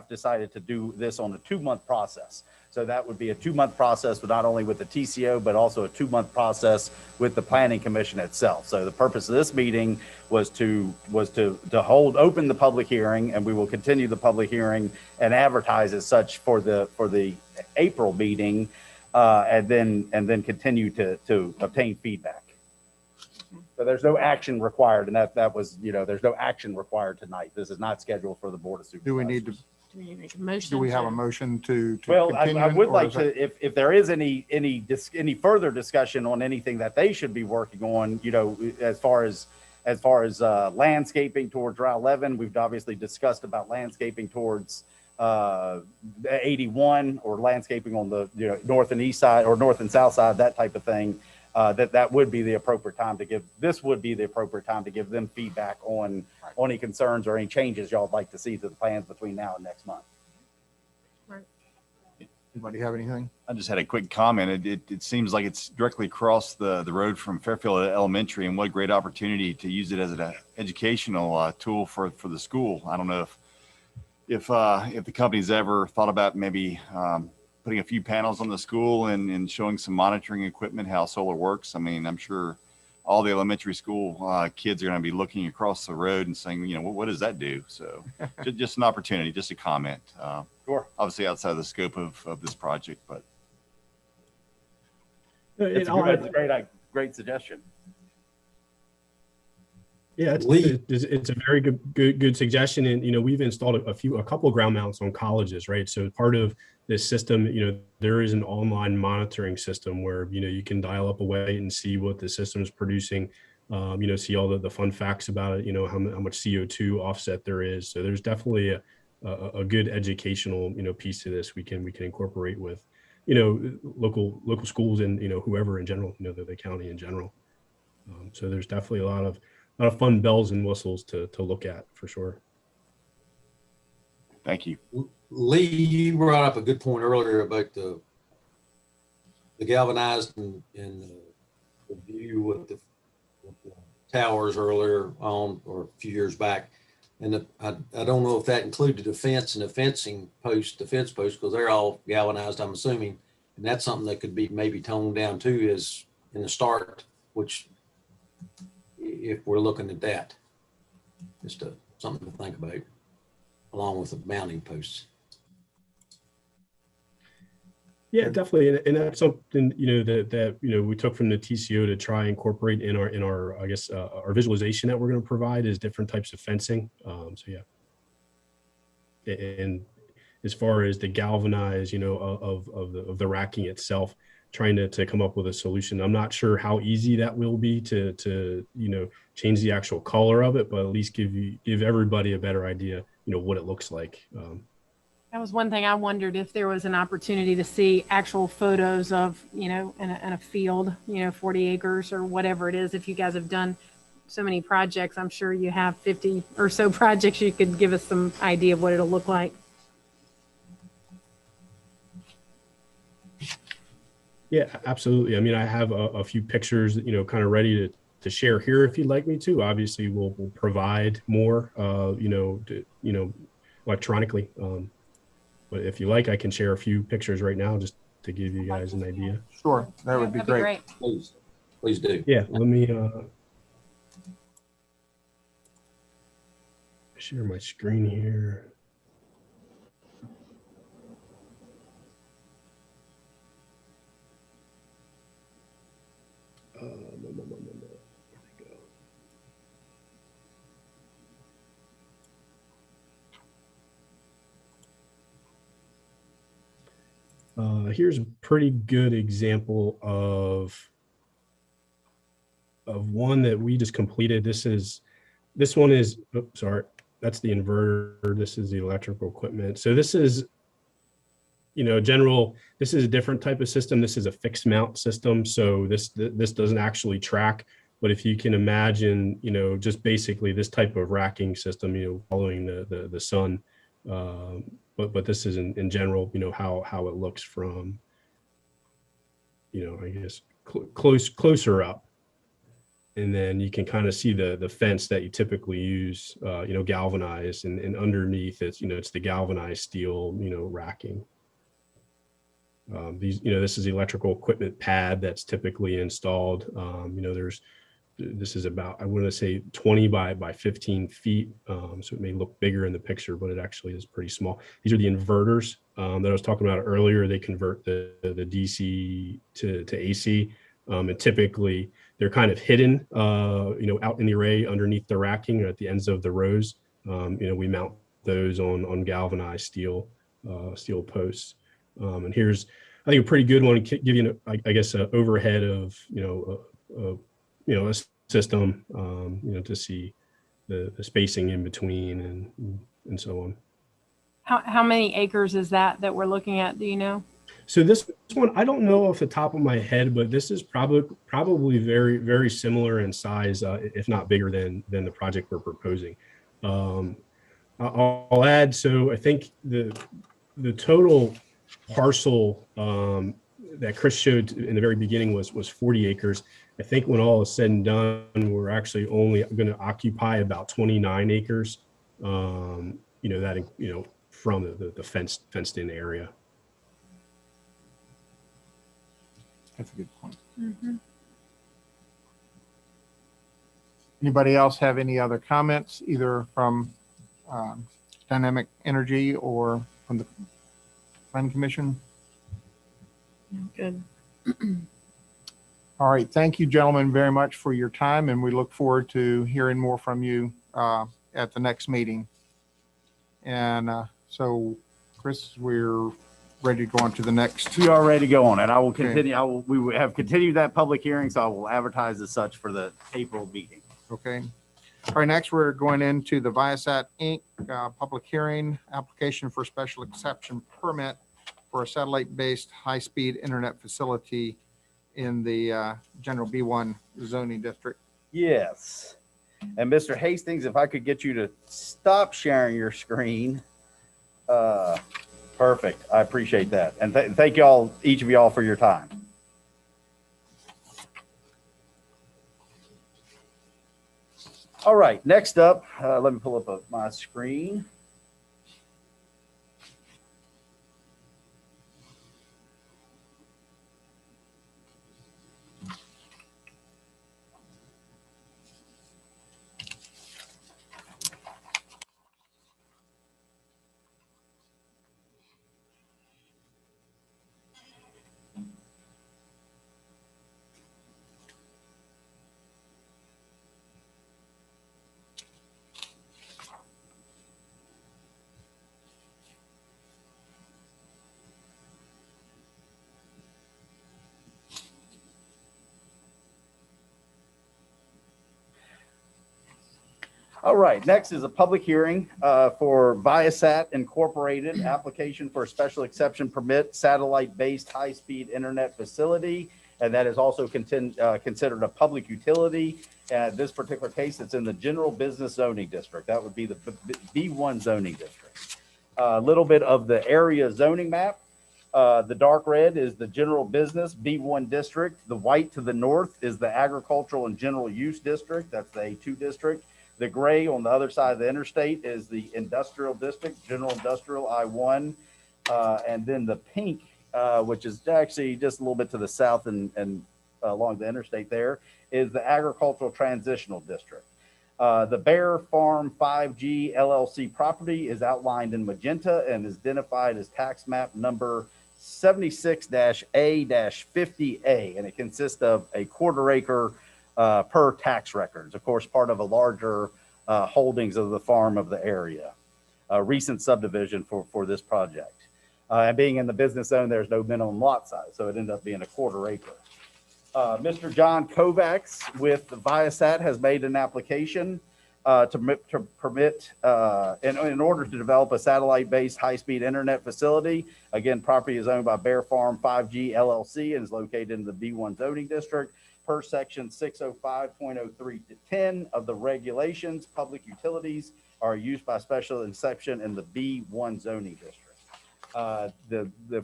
Speaker 6: decided to do this on a 2-month process. So that would be a 2-month process, but not only with the TCO, but also a 2-month process with the Planning Commission itself. So the purpose of this meeting was to open the public hearing, and we will continue the public hearing and advertise as such for the April meeting, and then continue to obtain feedback. So there's no action required, and that was, there's no action required tonight. This is not scheduled for the Board of Supervisors.
Speaker 4: Do we need to?
Speaker 1: Do we make a motion?
Speaker 4: Do we have a motion to
Speaker 6: Well,
Speaker 4: continue?
Speaker 6: I would
Speaker 4: or
Speaker 6: like
Speaker 4: is that-
Speaker 6: to, if there is any further discussion on anything that they should be working on, as far as landscaping towards Route 11, we've obviously discussed about landscaping towards 81, or landscaping on the north and east side, or north and south side, that type of thing. that would be the appropriate time to give, this would be the appropriate time to give them feedback on any concerns or any changes y'all would like to see to the plans between now and next month.
Speaker 4: Anybody have anything?
Speaker 9: I just had a quick comment. It seems like it's directly across the road from Fairfield Elementary, and what a great opportunity to use it as an educational tool for the school. I don't know if the company's ever thought about maybe putting a few panels on the school and showing some monitoring equipment, how solar works. I mean, I'm sure all the elementary school kids are going to be looking across the road and saying, you know, what does that do? So just an opportunity, just a comment.
Speaker 6: Sure.
Speaker 9: Obviously outside the scope of this project, but.
Speaker 6: It's a great suggestion.
Speaker 3: Yeah, it's a very good suggestion. And, you know, we've installed a couple of ground mounts on colleges, right? So part of this system, you know, there is an online monitoring system where, you know, you can dial up a way and see what the system is producing, you know, see all the fun facts about it, you know, how much CO2 offset there is. So there's definitely a good educational, you know, piece to this we can incorporate with, you know, local schools and, you know, whoever in general, you know, the county in general. So there's definitely a lot of fun bells and whistles to look at for sure.
Speaker 9: Thank you.
Speaker 8: Lee, you brought up a good point earlier about the galvanized and the view with the towers earlier on, or a few years back. And I don't know if that included the fence and the fence post, because they're all galvanized, I'm assuming. And that's something that could be maybe toned down too, is in the start, which if we're looking at that, just something to think about, along with the mounting posts.
Speaker 3: Yeah, definitely, and that's something, you know, that you know, we took from the TCO to try and incorporate in our I guess our visualization that we're going to provide is different types of fencing. So yeah, and as far as the galvanized, you know, of the racking itself, trying to come up with a solution. I'm not sure how easy that will be to you know, change the actual color of it, but at least give everybody a better idea, you know, what it looks like.
Speaker 1: That was one thing I wondered, if there was an opportunity to see actual photos of, you know, in a field, you know, 40 acres or whatever it is. If you guys have done so many projects, I'm sure you have 50 or so projects, you could give us some idea of what it'll look like.
Speaker 3: Yeah, absolutely. I mean, I have a few pictures, you know, kind of ready to share here if you'd like me to. Obviously, we'll provide more, you know, electronically. But if you like, I can share a few pictures right now just to give you guys an idea.
Speaker 4: Sure, that would be
Speaker 1: That'd
Speaker 4: great.
Speaker 8: Please do.
Speaker 3: Yeah, let me share my screen here. Here's a pretty good example of one that we just completed. This one is, oops, sorry, that's the inverter. This is the electrical equipment. So this is, you know, this is a different type of system. This is a fixed mount system. So this doesn't actually track, but if you can imagine, you know, just basically this type of racking system, you know, following the sun. But this is in general, you know, how it looks from, you know, I guess closer up. And then you can kind of see the fence that you typically use, you know, galvanized, and underneath it's, you know, it's the galvanized steel, you know, racking. These, you know, this is the electrical equipment pad that's typically installed. You know, this is about, I want to say 20 by 15 feet. So it may look bigger in the picture, but it actually is pretty small. These are the inverters that I was talking about earlier. They convert the DC to AC. And typically they're kind of hidden, you know, out in the array underneath the racking or at the ends of the rows. You know, we mount those on galvanized steel posts. And here's, I think, a pretty good one to give you, I guess, an overhead of, you know, a system, you know, to see the spacing in between and so on.
Speaker 1: How many acres is that we're looking at? Do you know?
Speaker 3: So this one, I don't know off the top of my head, but this is probably very, very similar in size, if not bigger than the project we're proposing. I'll add, so I think the total parcel that Chris showed in the very beginning was 40 acres. I think when all is said and done, we're actually only going to occupy about 29 acres. That from the fenced in area.
Speaker 4: That's a good point.
Speaker 1: Mhm.
Speaker 4: Anybody else have any other comments, either from Dynamic Energy or from the Planning Commission?
Speaker 1: Good.
Speaker 4: All right. Thank you, gentlemen, very much for your time, and we look forward to hearing more from you at the next meeting. And so, Chris, we're ready to go on to the next.
Speaker 6: We are ready to go on, and I will
Speaker 4: Okay.
Speaker 6: continue. We have continued that public hearing, so I will advertise as such for the April meeting.
Speaker 4: Okay. All right, next we're going into the Viasat Inc. Public hearing, application for special exception permit for a satellite-based high-speed internet facility in the general B1 zoning district.
Speaker 6: Yes. And Mr. Hastings, if I could get you to stop sharing your screen. Perfect. I appreciate that. And thank y'all, each of y'all, for your time. All right, next up, let me pull up my screen. All right, next is a public hearing for Viasat Incorporated, application for a special exception permit, satellite-based high-speed internet facility, and that is also considered a public utility. This particular case, it's in the general business zoning district. That would be the B1 zoning district. A little bit of the area zoning map. The dark red is the general business B1 district. The white to the north is the agricultural and general use district. That's the A2 district. The gray on the other side of the interstate is the industrial district, general industrial I1. And then the pink, which is actually just a little bit to the south and along the interstate there, is the agricultural transitional district. The Bear Farm 5G LLC property is outlined in magenta and is identified as tax map number 76-A-50A, and it consists of a quarter acre per tax records, of course, part of a larger holdings of the farm of the area. A recent subdivision for this project. And being in the business zone, there's no minimum lot size, so it ended up being a quarter acre. Mr. John Kovacs with the Viasat has made an application to permit, in order to develop a satellite-based high-speed internet facility. Again, property is owned by Bear Farm 5G LLC and is located in the B1 zoning district. Per section 605.03-10 of the regulations, public utilities are used by special exception in the B1 zoning district. Of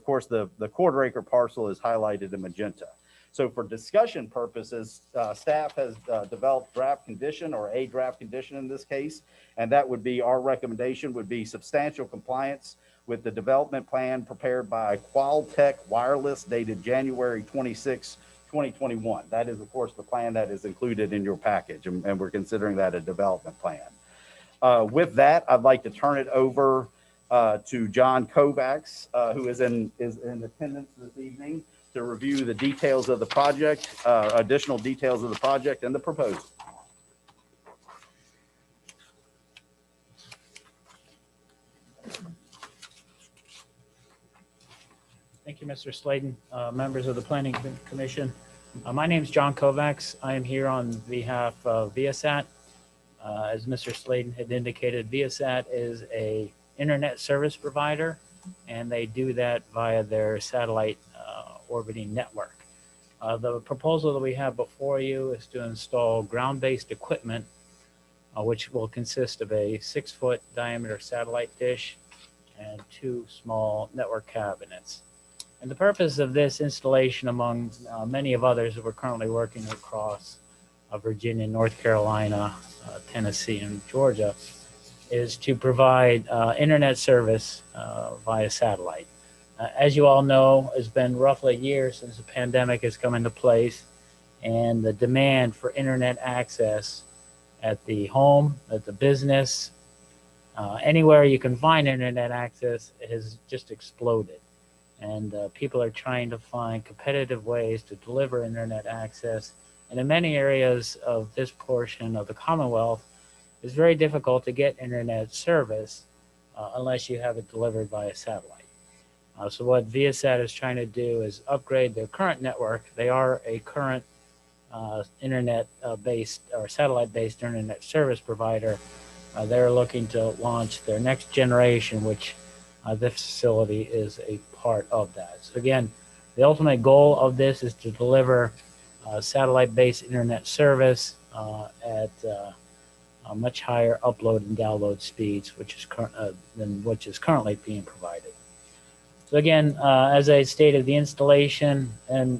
Speaker 6: course, the quarter acre parcel is highlighted in magenta. So for discussion purposes, staff has developed draft condition, or a draft condition in this case, and that would be, our recommendation would be substantial compliance with the development plan prepared by Qualtech Wireless dated January 26, 2021. That is, of course, the plan that is included in your package, and we're considering that a development plan. With that, I'd like to turn it over to John Kovacs, who is in attendance this evening, to review the details of the project, additional details of the project and the proposal.
Speaker 10: Thank you, Mr. Sladen, members of the Planning Commission. My name is John Kovacs. I am here on behalf of Viasat. As Mr. Sladen had indicated, Viasat is an internet service provider and they do that via their satellite orbiting network. The proposal that we have before you is to install ground-based equipment, which will consist of a 6-foot diameter satellite dish and 2 small network cabinets. And the purpose of this installation, among many of others that we're currently working across Virginia, North Carolina, Tennessee, and Georgia, is to provide internet service via satellite. As you all know, it's been roughly a year since the pandemic has come into place, and the demand for internet access at the home, at the business, anywhere you can find internet access has just exploded. And people are trying to find competitive ways to deliver internet access. And in many areas of this portion of the Commonwealth, it's very difficult to get internet service unless you have it delivered via satellite. So what Viasat is trying to do is upgrade their current network. They are a current internet-based or satellite-based internet service provider. They're looking to launch their next generation, which this facility is a part of that. So again, the ultimate goal of this is to deliver satellite-based internet service at much higher upload and download speeds, than which is currently being provided. So again, as I stated, the installation, and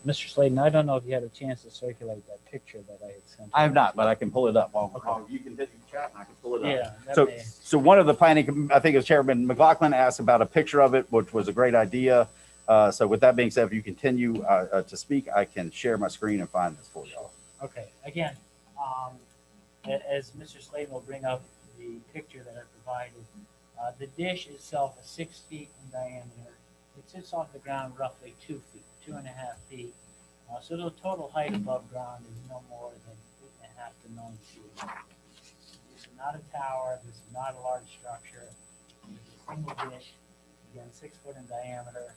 Speaker 10: Mr. Slayden, I don't know if you had a chance to circulate that picture that I had sent.
Speaker 6: I have not, but I can pull it up.
Speaker 10: Okay.
Speaker 6: You can hit the chat and I can pull it up.
Speaker 10: Yeah.
Speaker 6: So one of the planning, I think it was Chairman McLaughlin asked about a picture of it, which was a great idea. So with that being said, if you continue to speak, I can share my screen and find this for y'all.
Speaker 10: Okay. Again, as Mr. Slayden will bring up the picture that I provided, the dish itself is 6 feet in diameter. It sits off the ground roughly 2 feet, 2.5 feet. So the total height above ground is no more than 8.5 to 9 feet. This is not a tower. This is not a large structure. It's a single dish, again, 6 foot in diameter.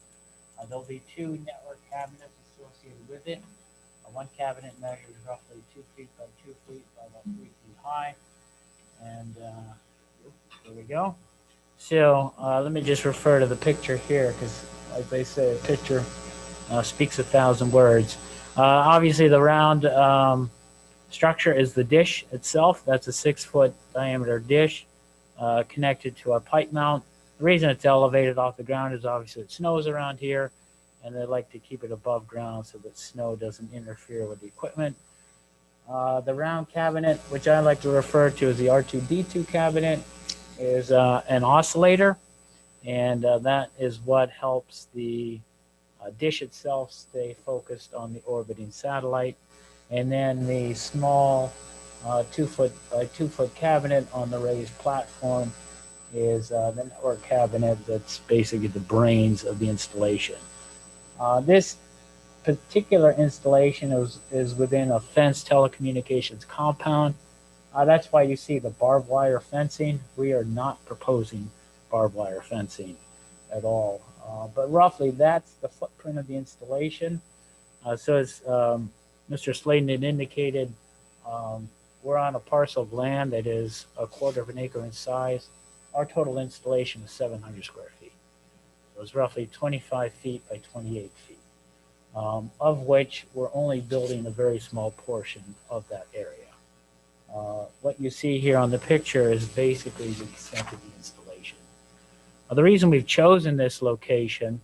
Speaker 10: There'll be 2 network cabinets associated with it. One cabinet measures roughly 2 feet by 2 feet by about 3 feet high. And there we go. So let me just refer to the picture here, because like they say, a picture speaks 1,000 words. Obviously, the round structure is the dish itself. That's a 6 foot diameter dish connected to a pipe mount. The reason it's elevated off the ground is obviously it snows around here, and they like to keep it above ground so that snow doesn't interfere with the equipment. The round cabinet, which I like to refer to as the R2D2 cabinet, is an oscillator, and that is what helps the dish itself stay focused on the orbiting satellite. And then the small 2 foot by 2 foot cabinet on the raised platform is the network cabinet that's basically the brains of the installation. This particular installation is within a fenced telecommunications compound. That's why you see the barbed wire fencing. We are not proposing barbed wire fencing at all. But roughly that's the footprint of the installation. So as Mr. Slayden had indicated, we're on a parcel of land that is 1/4 of an acre in size. Our total installation is 700 square feet. It was roughly 25 feet by 28 feet, of which we're only building a very small portion of that area. What you see here on the picture is basically the extent of the installation. The reason we've chosen this location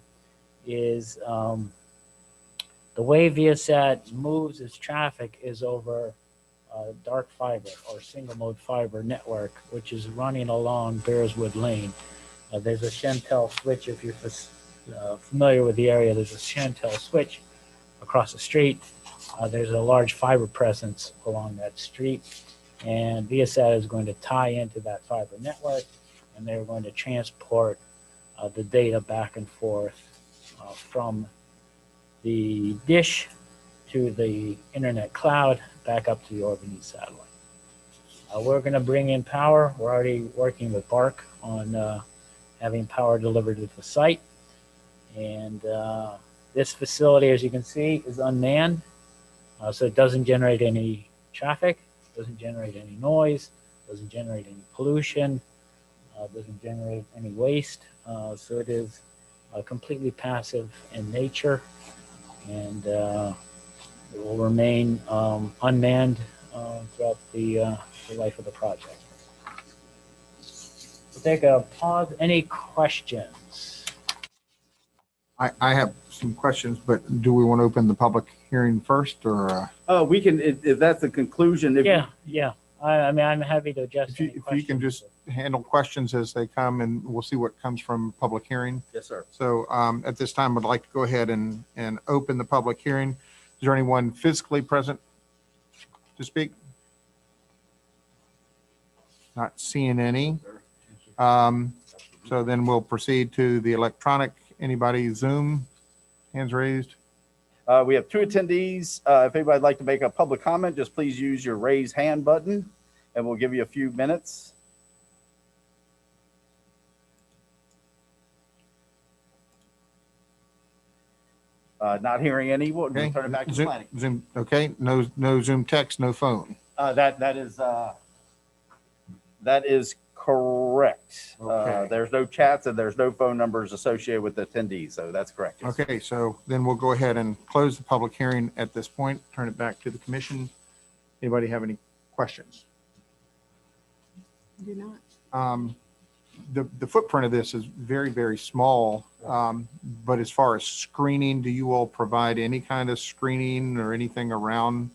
Speaker 10: is the way Viasat moves its traffic is over dark fiber or single mode fiber network, which is running along Bearswood Lane. There's a Chantel switch. If you're familiar with the area, there's a Chantel switch across the street. There's a large fiber presence along that street, and Viasat is going to tie into that fiber network, and they're going to transport the data back and forth from the dish to the internet cloud back up to the orbiting satellite. We're going to bring in power. We're already working with BARC on having power delivered to the site. And this facility, as you can see, is unmanned. So it doesn't generate any traffic, doesn't generate any noise, doesn't generate any pollution. doesn't generate any waste. So it is completely passive in nature, and it will remain unmanned throughout the life of the project. We'll take a pause. Any questions?
Speaker 4: I have some questions, but do we want to open the public hearing first or?
Speaker 6: We can, if that's the conclusion.
Speaker 10: Yeah. I mean, I'm happy to address
Speaker 4: If
Speaker 10: any
Speaker 4: you
Speaker 10: questions.
Speaker 4: can just handle questions as they come, and we'll see what comes from public hearing.
Speaker 6: Yes, sir.
Speaker 4: So at this time, I'd like to go ahead and open the public hearing. Is there anyone physically present to speak? Not seeing any. So then we'll proceed to the electronic. Anybody Zoom? Hands raised.
Speaker 6: We have 2 attendees. If anybody'd like to make a public comment, just please use your raise hand button, and we'll give you a few minutes. Not hearing any. We'll
Speaker 4: Okay.
Speaker 6: turn it back to
Speaker 4: Zoom,
Speaker 6: planning.
Speaker 4: Zoom. Okay. No Zoom text, no phone.
Speaker 6: That is correct.
Speaker 4: Okay.
Speaker 6: There's no chats and there's no phone numbers associated with the attendees, so that's correct. Yes.
Speaker 4: Okay, so then we'll go ahead and close the public hearing at this point, turn it back to the commission. Anybody have any questions?
Speaker 2: Do not.
Speaker 4: The footprint of this is very, very small. But as far as screening, do you all provide any kind of screening or anything around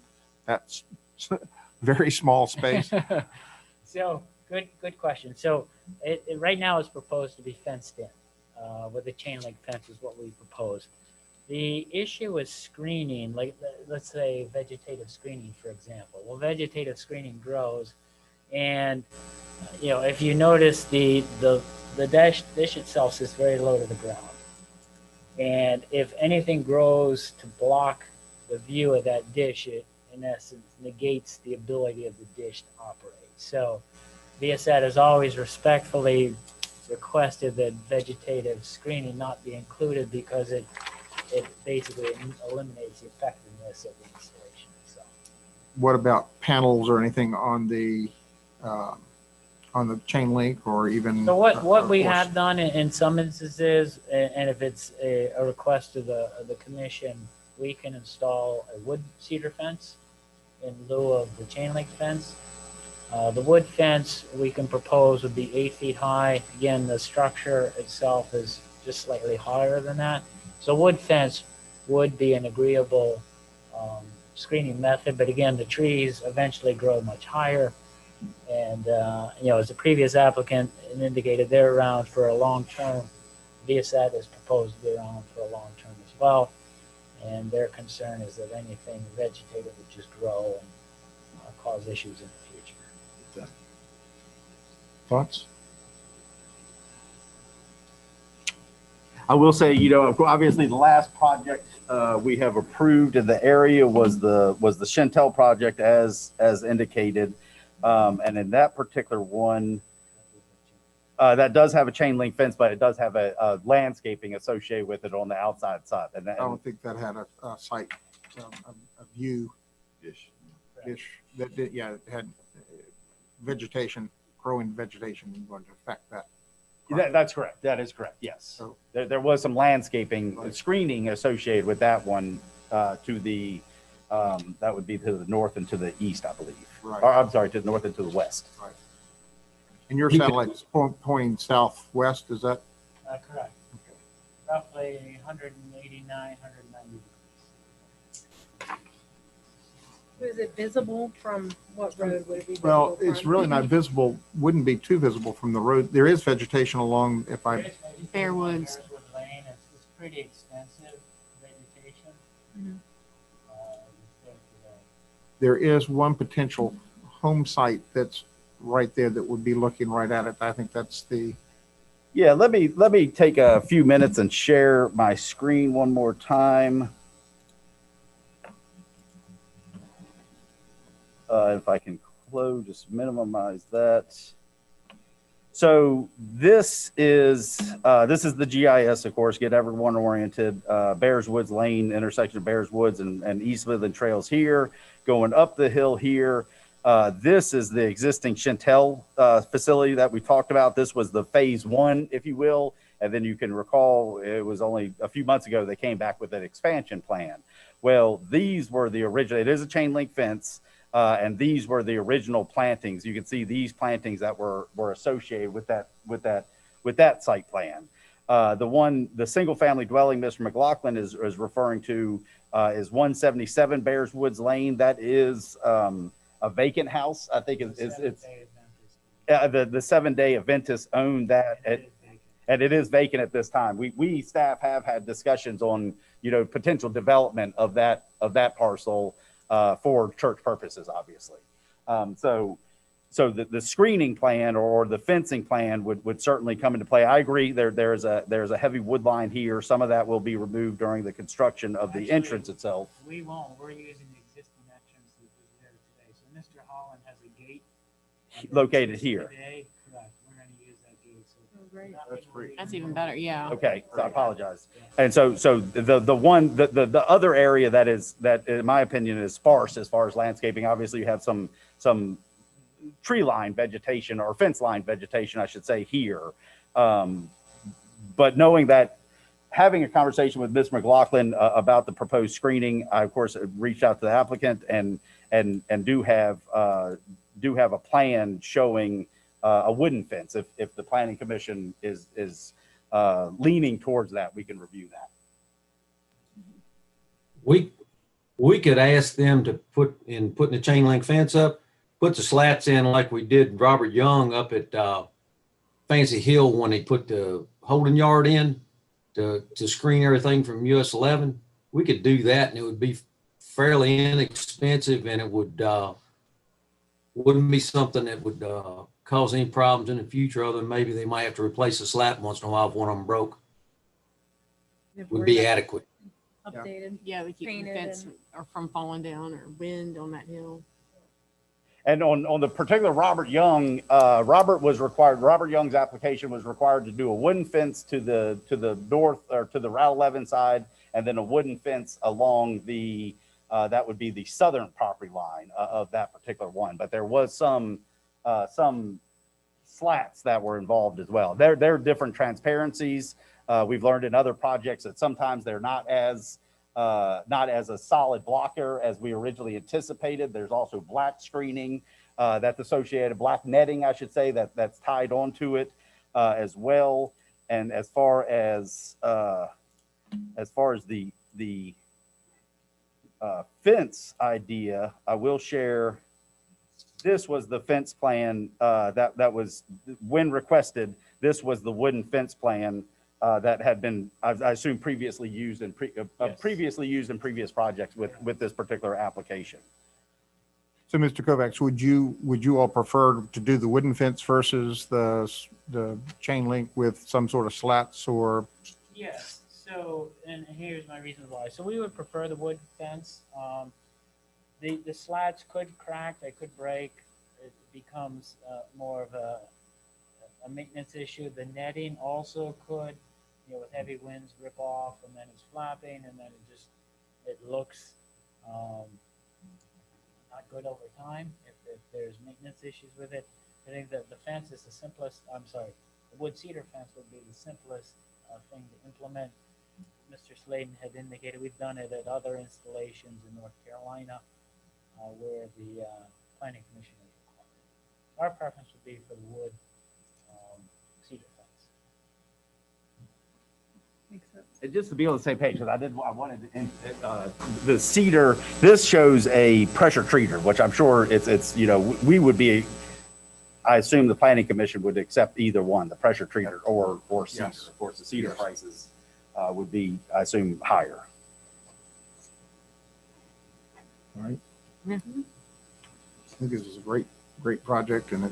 Speaker 4: that very small space?
Speaker 10: So good question. So it right now is proposed to be fenced in with a chain link fence is what we propose. The issue is screening, like let's say vegetative screening, for example. Well, vegetative screening grows, and if you notice the dish itself is very low to the ground, and if anything grows to block the view of that dish, it in essence negates the ability of the dish to operate. So Viasat has always respectfully requested that vegetative screening not be included because it basically eliminates the effectiveness of the installation itself.
Speaker 4: What about panels or anything on the chain link or even?
Speaker 10: So what we have done in some instances, and if it's a request of the commission, we can install a wood cedar fence in lieu of the chain link fence. The wood fence we can propose would be 8 feet high. Again, the structure itself is just slightly higher than that. So wood fence would be an agreeable screening method, but again, the trees eventually grow much higher. And, as the previous applicant indicated, they're around for a long term. Viasat is proposed to be around for a long term as well. And their concern is that anything vegetative would just grow and cause issues in the future.
Speaker 4: Thoughts?
Speaker 6: I will say, obviously the last project we have approved in the area was the Chantel project as indicated. And in that particular one, that does have a chain link fence, but it does have a landscaping associated with it on the outside side. And
Speaker 4: I don't think that had a site, a view dish that did, yeah, it had vegetation, growing vegetation going to affect that.
Speaker 6: That's correct. That is correct. Yes.
Speaker 4: So
Speaker 6: There was some landscaping screening associated with that one to the, that would be to the north and to the east, I believe.
Speaker 4: Right.
Speaker 6: Or, I'm sorry, to the north and to the west.
Speaker 4: Right. And your satellite's pointing southwest, is that?
Speaker 10: Correct.
Speaker 4: Okay.
Speaker 10: Roughly 189, 190 degrees.
Speaker 1: Is it visible from what road would it be visible
Speaker 4: Well,
Speaker 1: from?
Speaker 4: it's really not visible, wouldn't be too visible from the road. There is vegetation along, if I,
Speaker 2: Bear Woods.
Speaker 10: Bearwood Lane, it's pretty extensive vegetation.
Speaker 2: Mhm.
Speaker 4: there is one potential home site that's right there that would be looking right at it. I think that's the,
Speaker 6: Yeah, let me take a few minutes and share my screen one more time. If I can just minimize that. So this is the GIS, of course, get everyone oriented. Bears Woods Lane, intersection of Bears Woods and East Midland Trails here, going up the hill here. This is the existing Chantel facility that we talked about. This was the phase one, if you will. And then you can recall it was only a few months ago they came back with an expansion plan. Well, these were the original, it is a chain link fence, and these were the original plantings. You can see these plantings that were associated with that site plan. The single family dwelling Mr. McLaughlin is referring to is 177 Bears Woods Lane. That is a vacant house. I think it's the 7-day Adventist owned that, and it is vacant at this time. We staff have had discussions on, potential development of that parcel for church purposes, obviously. So the screening plan or the fencing plan would certainly come into play. I agree. There's a heavy wood line here. Some of that will be removed during the construction of the entrance itself.
Speaker 10: We won't. We're using the existing entrance that is there today. So Mr. Holland has a gate
Speaker 6: Located here.
Speaker 10: Today. Correct. We're going to use that gate. So
Speaker 1: great.
Speaker 4: That's great.
Speaker 2: That's even better. Yeah.
Speaker 6: Okay, so I apologize. And so the other area that in my opinion is sparse as far as landscaping. Obviously, you have some tree line vegetation or fence line vegetation, I should say, here. But knowing that, having a conversation with Ms. McLaughlin about the proposed screening, I of course reached out to the applicant and do have a plan showing a wooden fence. If the planning commission is leaning towards that, we can review that.
Speaker 8: We could ask them to putting the chain link fence up, put the slats in like we did Robert Young up at Fancy Hill when they put the holding yard in to screen everything from US 11. We could do that and it would be fairly inexpensive, and it wouldn't be something that would cause any problems in the future, other than maybe they might have to replace a slat once in a while if one of them broke. Would be adequate.
Speaker 1: Updated.
Speaker 2: Yeah, we keep the
Speaker 1: Painted
Speaker 2: fence or from falling down or wind on that hill.
Speaker 6: And on the particular Robert Young, Robert Young's application was required to do a wooden fence to the north or to the Route 11 side, and then a wooden fence along the that would be the southern property line of that particular one. But there was some slats that were involved as well. They're different transparencies. We've learned in other projects that sometimes they're not as a solid blocker as we originally anticipated. There's also black screening that's associated, black netting, I should say, that's tied onto it as well. And as far as the fence idea, I will share. This was the fence plan that was, when requested, this was the wooden fence plan that had been, I assume, previously used in previous projects with this particular application.
Speaker 4: So, Mr. Kovacs, would you all prefer to do the wooden fence versus the chain link with some sort of slats or?
Speaker 10: Yes. So, and here's my reason why. So we would prefer the wood fence. The slats could crack, they could break. It becomes more of a maintenance issue. The netting also could, with heavy winds, rip off, and then it's flapping, and then it looks not good over time if there's maintenance issues with it. I think that the fence is the simplest. I'm sorry, the wood cedar fence would be the simplest thing to implement. Mr. Sladen had indicated we've done it at other installations in North Carolina where the planning commission is required. Our preference would be for the wood cedar fence.
Speaker 1: Makes sense.
Speaker 6: And just to be on the same page, because I wanted the cedar. This shows a pressure treater, which I'm sure it's we would be. I assume the planning commission would accept either one, the pressure treater or cedar.
Speaker 4: Yes.
Speaker 6: Of course, the cedar prices would be, I assume, higher.
Speaker 4: All right.
Speaker 2: Mm-hmm.
Speaker 4: I think this is a great project, and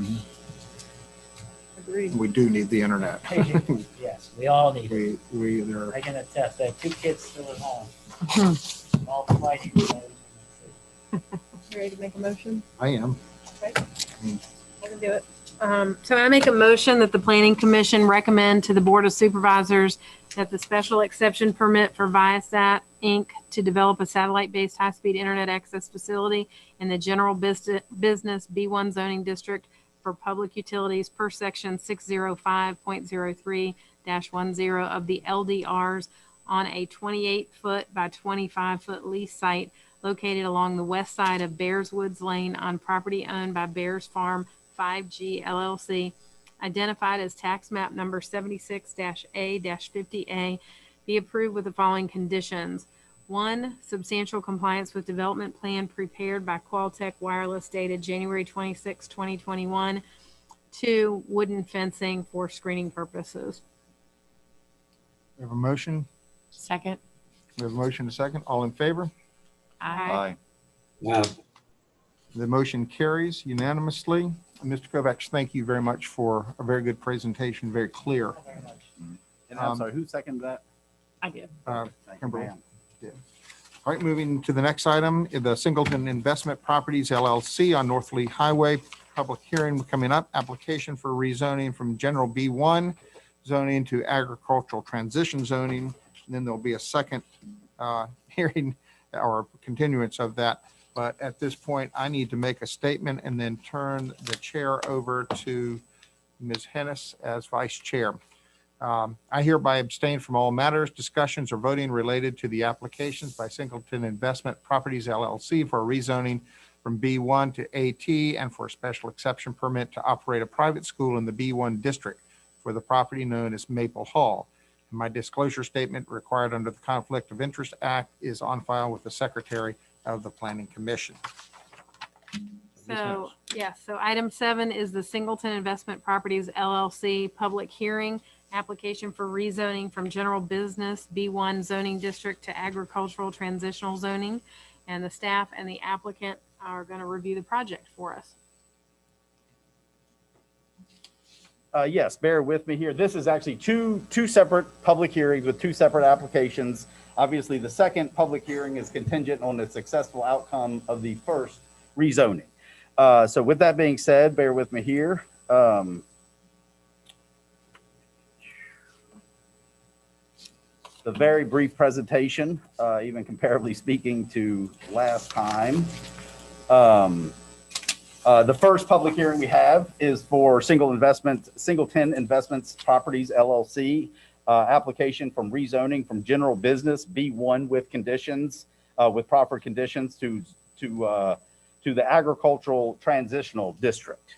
Speaker 1: Agreed.
Speaker 4: we do need the internet.
Speaker 10: Yes, we all need it.
Speaker 4: There.
Speaker 10: I can attest. I have 2 kids still at home. All fighting.
Speaker 1: You ready to make a motion?
Speaker 4: I am.
Speaker 1: I can do it. So I make a motion that the Planning Commission recommend to the Board of Supervisors that the special exception permit for Viasat Inc. to develop a satellite-based high-speed internet access facility in the general business B1 zoning district for public utilities per section 605.03-10 of the LDRs on a 28-foot by 25-foot lease site located along the west side of Bears Woods Lane on property owned by Bears Farm 5G LLC, identified as tax map number 76-A-50A, be approved with the following conditions. 1, substantial compliance with development plan prepared by Qualtech Wireless dated January 26, 2021. 2, wooden fencing for screening purposes.
Speaker 4: We have a motion.
Speaker 2: Second.
Speaker 4: We have a motion and a second. All in favor?
Speaker 1: Aye.
Speaker 8: Now,
Speaker 4: The motion carries unanimously. Mr. Kovacs, thank you very much for a very good presentation, very clear.
Speaker 10: Thank you very much.
Speaker 6: And I'm sorry, who seconded that?
Speaker 2: I did.
Speaker 6: Thank you,
Speaker 4: Kimberly.
Speaker 6: ma'am.
Speaker 4: All right, moving to the next item, the Singleton Investment Properties LLC on North Lee Highway. Public hearing coming up, application for rezoning from general B1 zoning to agricultural transition zoning. And then there'll be a second hearing or continuance of that. But at this point, I need to make a statement and then turn the chair over to Ms. Hennis as vice chair. I hereby abstain from all matters, discussions, or voting related to the applications by Singleton Investment Properties LLC for rezoning from B1 to AT and for a special exception permit to operate a private school in the B1 district for the property known as Maple Hall. And my disclosure statement required under the Conflict of Interest Act is on file with the Secretary of the Planning Commission.
Speaker 1: So, yeah, so item 7 is the Singleton Investment Properties LLC public hearing, application for rezoning from general business B1 zoning district to agricultural transitional zoning. And the staff and the applicant are going to review the project for us.
Speaker 6: Yes, bear with me here. This is actually two separate public hearings with two separate applications. Obviously, the second public hearing is contingent on the successful outcome of the first rezoning. So with that being said, bear with me here. The very brief presentation, even comparably speaking to last time. The first public hearing we have is for Singleton Investments Properties LLC, application from rezoning from general business B1 with conditions, with proper conditions to the agricultural transitional district.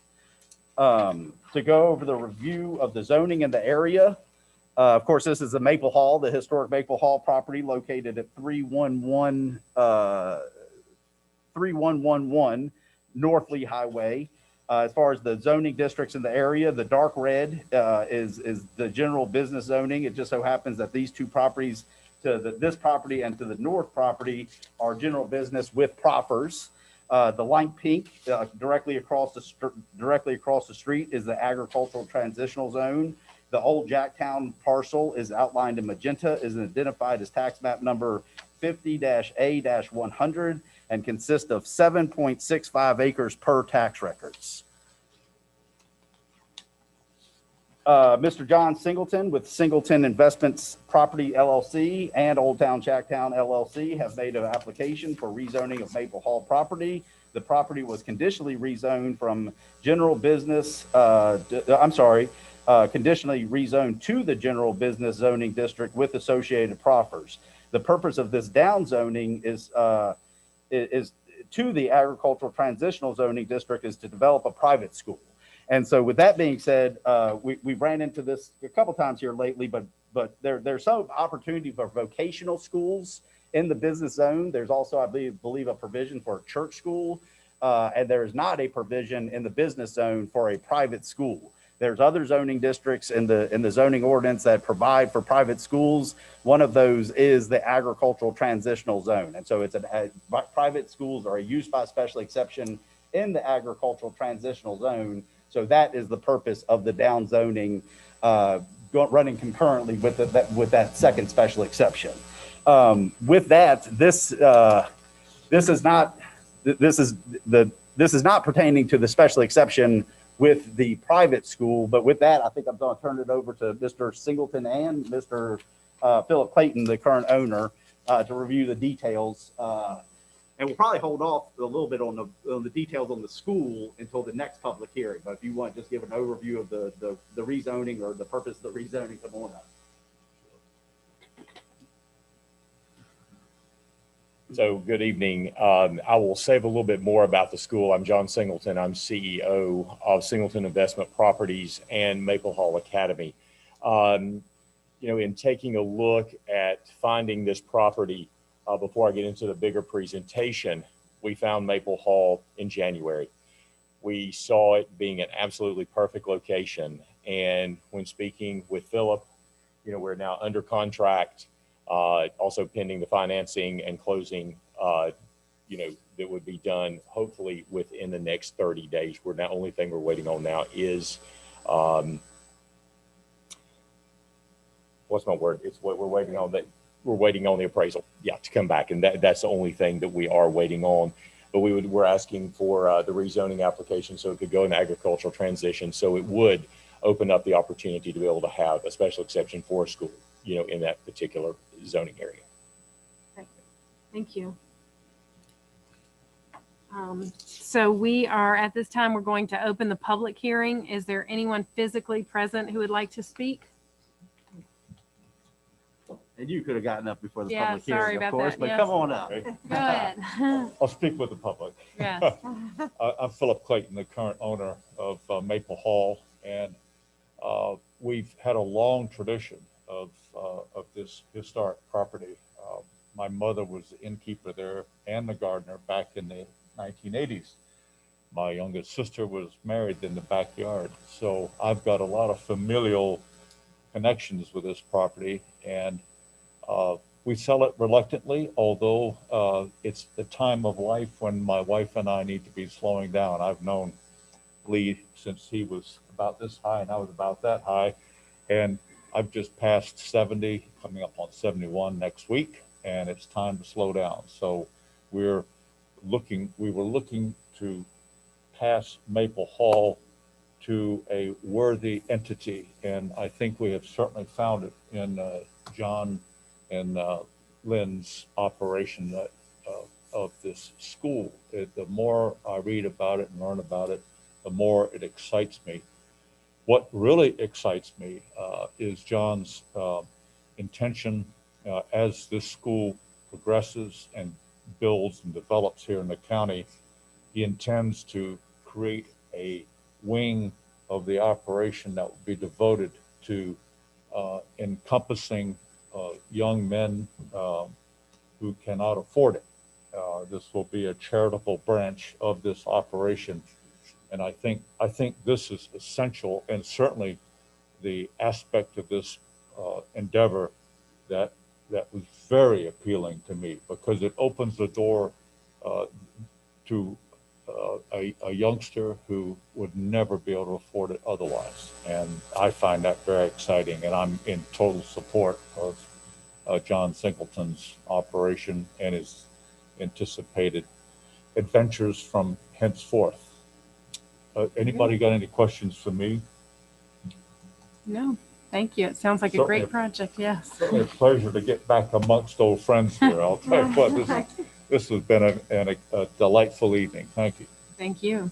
Speaker 6: To go over the review of the zoning in the area. Of course, this is the Maple Hall, the historic Maple Hall property located at 3111 North Lee Highway. As far as the zoning districts in the area, the dark red is the general business zoning. It just so happens that these two properties, this property and to the north property, are general business with proffers. The light pink directly across the street is the agricultural transitional zone. The old Jacktown parcel is outlined in magenta, is identified as tax map number 50-A-100 and consists of 7.65 acres per tax records. Mr. John Singleton with Singleton Investments Property LLC and Old Town Jacktown LLC have made an application for rezoning of Maple Hall property. The property was conditionally rezoned from general business, conditionally rezoned to the general business zoning district with associated proffers. The purpose of this downzoning is to the agricultural transitional zoning district is to develop a private school. And so with that being said, we ran into this a couple times here lately, but there's some opportunity for vocational schools in the business zone. There's also, I believe a provision for a church school, and there is not a provision in the business zone for a private school. There's other zoning districts in the zoning ordinance that provide for private schools. One of those is the agricultural transitional zone. And so it's private schools are a use by special exception in the agricultural transitional zone. So that is the purpose of the down zoning running concurrently with that second special exception. With that, this is not pertaining to the special exception with the private school, but with that, I think I'm going to turn it over to Mr. Singleton and Mr. Philip Clayton, the current owner, to review the details. And we'll probably hold off a little bit on the details on the school until the next public hearing. But if you want to just give an overview of the rezoning or the purpose of the rezoning, come on up.
Speaker 11: So good evening. I will save a little bit more about the school. I'm John Singleton. I'm CEO of Singleton Investment Properties and Maple Hall Academy. In taking a look at finding this property, before I get into the bigger presentation, we found Maple Hall in January. We saw it being an absolutely perfect location. And when speaking with Philip, we're now under contract, also pending the financing and closing, that would be done hopefully within the next 30 days. The only thing we're waiting on now is, what's my word? It's what we're waiting on, that we're waiting on the appraisal, to come back. And that's the only thing that we are waiting on. But we're asking for the rezoning application so it could go into agricultural transition. So it would open up the opportunity to be able to have a special exception for a school, in that particular zoning area.
Speaker 1: Thank you. So we are, at this time, we're going to open the public hearing. Is there anyone physically present who would like to speak?
Speaker 6: And you could have gotten up before the
Speaker 1: Yeah,
Speaker 6: public
Speaker 1: sorry
Speaker 6: hearing, of
Speaker 1: about
Speaker 6: course,
Speaker 1: that,
Speaker 6: but
Speaker 1: yes.
Speaker 6: come on up.
Speaker 1: Go ahead.
Speaker 11: I'll speak with the public.
Speaker 1: Yes.
Speaker 12: I'm Philip Clayton, the current owner of Maple Hall, and we've had a long tradition of this historic property. My mother was the innkeeper there and the gardener back in the 1980s. My youngest sister was married in the backyard, so I've got a lot of familial connections with this property, and we sell it reluctantly, although it's the time of life when my wife and I need to be slowing down. I've known Lee since he was about this high and I was about that high, and I've just passed 70, coming up on 71 next week, and it's time to slow down. So we were looking to pass Maple Hall to a worthy entity, and I think we have certainly found it in John and Lynn's operation of this school. The more I read about it and learn about it, the more it excites me. What really excites me is John's intention as this school progresses and builds and develops here in the county. He intends to create a wing of the operation that will be devoted to encompassing young men who cannot afford it. This will be a charitable branch of this operation, and I think this is essential, and certainly the aspect of this endeavor that was very appealing to me, because it opens the door to a youngster who would never be able to afford it otherwise. And I find that very exciting, and I'm in total support of John Singleton's operation and his anticipated adventures from henceforth. Anybody got any questions for me?
Speaker 1: No, thank you. It sounds like a
Speaker 12: Certainly.
Speaker 1: great project. Yes.
Speaker 12: Certainly a pleasure to get back amongst old friends here. I'll tell you what, this has been a delightful evening. Thank you.
Speaker 1: Thank you.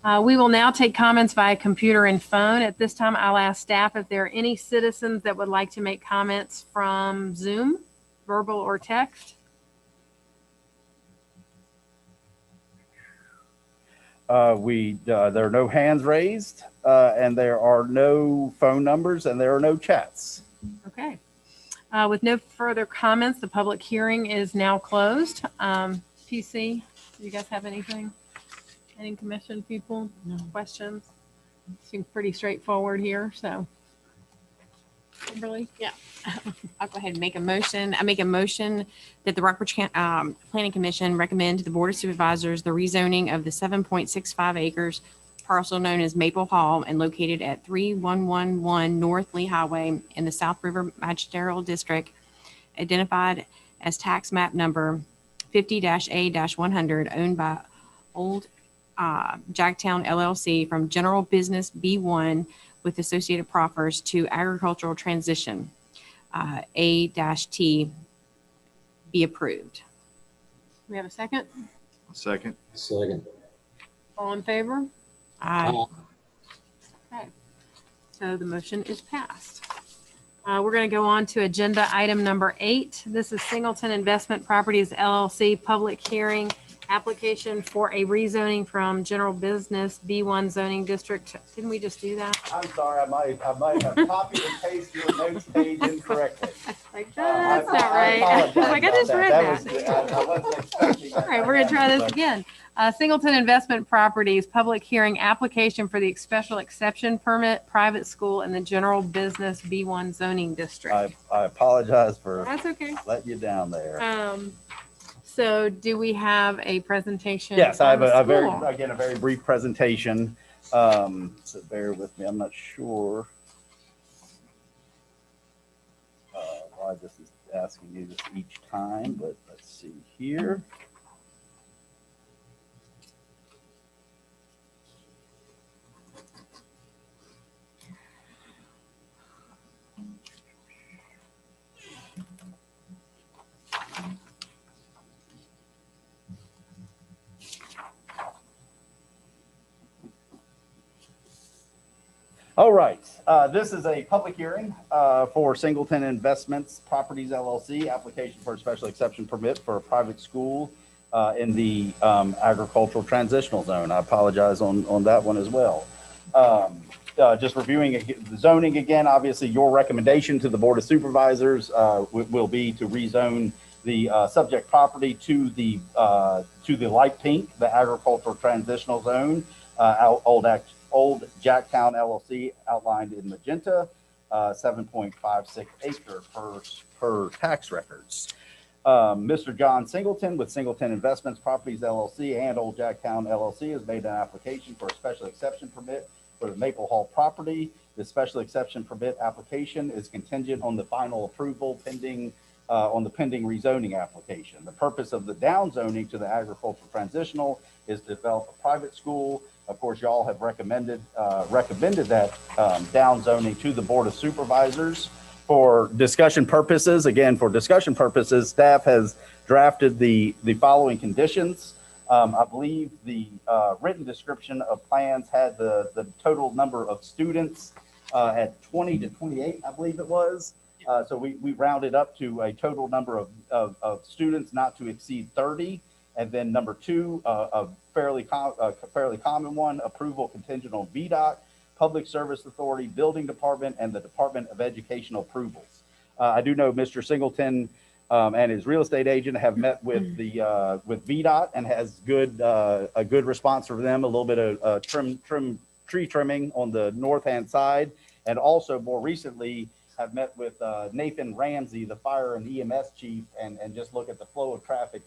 Speaker 1: We will now take comments via computer and phone. At this time, I'll ask staff if there are any citizens that would like to make comments from Zoom, verbal or text.
Speaker 6: There are no hands raised, and there are no phone numbers, and there are no chats.
Speaker 1: Okay. With no further comments, the public hearing is now closed. PC, do you guys have anything? Any commission people? No questions? Seems pretty straightforward here, so. Kimberly?
Speaker 2: Yeah. I'll go ahead and make a motion. I make a motion that the Rockbridge Planning Commission recommend to the Board of Supervisors the rezoning of the 7.65 acres parcel known as Maple Hall and located at 3111 North Lee Highway in the South River Magisterial District, identified as tax map number 50-A-100, owned by Old Jacktown LLC from General Business B1 with associated proffers to agricultural transition. A-T be approved.
Speaker 1: We have a second?
Speaker 9: Second.
Speaker 8: Second.
Speaker 1: All in favor?
Speaker 2: Aye.
Speaker 1: Okay. So the motion is passed. We're going to go on to agenda item number 8. This is Singleton Investment Properties LLC public hearing application for a rezoning from general business B1 zoning district. Didn't we just do that?
Speaker 6: I'm sorry, I might have copied and pasted your notes page incorrectly.
Speaker 1: Like, that's not right. I was like, I just read that.
Speaker 6: I wasn't expecting that.
Speaker 1: All right, we're going to try this again. Singleton Investment Properties public hearing application for the special exception permit, private school in the general business B1 zoning district.
Speaker 6: I apologize for
Speaker 1: That's okay.
Speaker 6: letting you down there.
Speaker 1: So do we have a presentation?
Speaker 6: Yes, I have
Speaker 1: on the
Speaker 6: a very,
Speaker 1: school?
Speaker 6: again, a very brief presentation. So bear with me. I'm not sure why this is asking you this each time, but let's see here. All right, this is a public hearing for Singleton Investments Properties LLC, application for a special exception permit for a private school in the agricultural transitional zone. I apologize on that one as well. Just reviewing the zoning again, obviously your recommendation to the Board of Supervisors will be to rezone the subject property to the light pink, the agricultural transitional zone, Old Jacktown LLC outlined in magenta, 7.56 acre per tax records. Mr. John Singleton with Singleton Investments Properties LLC and Old Jacktown LLC has made an application for a special exception permit for the Maple Hall property. The special exception permit application is contingent on the final approval pending on the pending rezoning application. The purpose of the downzoning to the agricultural transitional is to develop a private school. Of course, y'all have recommended that downzoning to the Board of Supervisors for discussion purposes. Again, for discussion purposes, staff has drafted the following conditions. I believe the written description of plans had the total number of students at 20 to 28, I believe it was. So we rounded up to a total number of students not to exceed 30. And then number 2, a fairly common one, approval contingent on VDOT, Public Service Authority, Building Department, and the Department of Educational approvals. I do know Mr. Singleton and his real estate agent have met with with VDOT and has a good response from them. A little bit of tree trimming on the north hand side, and also more recently have met with Nathan Ramsey, the fire and EMS chief, and just look at the flow of traffic.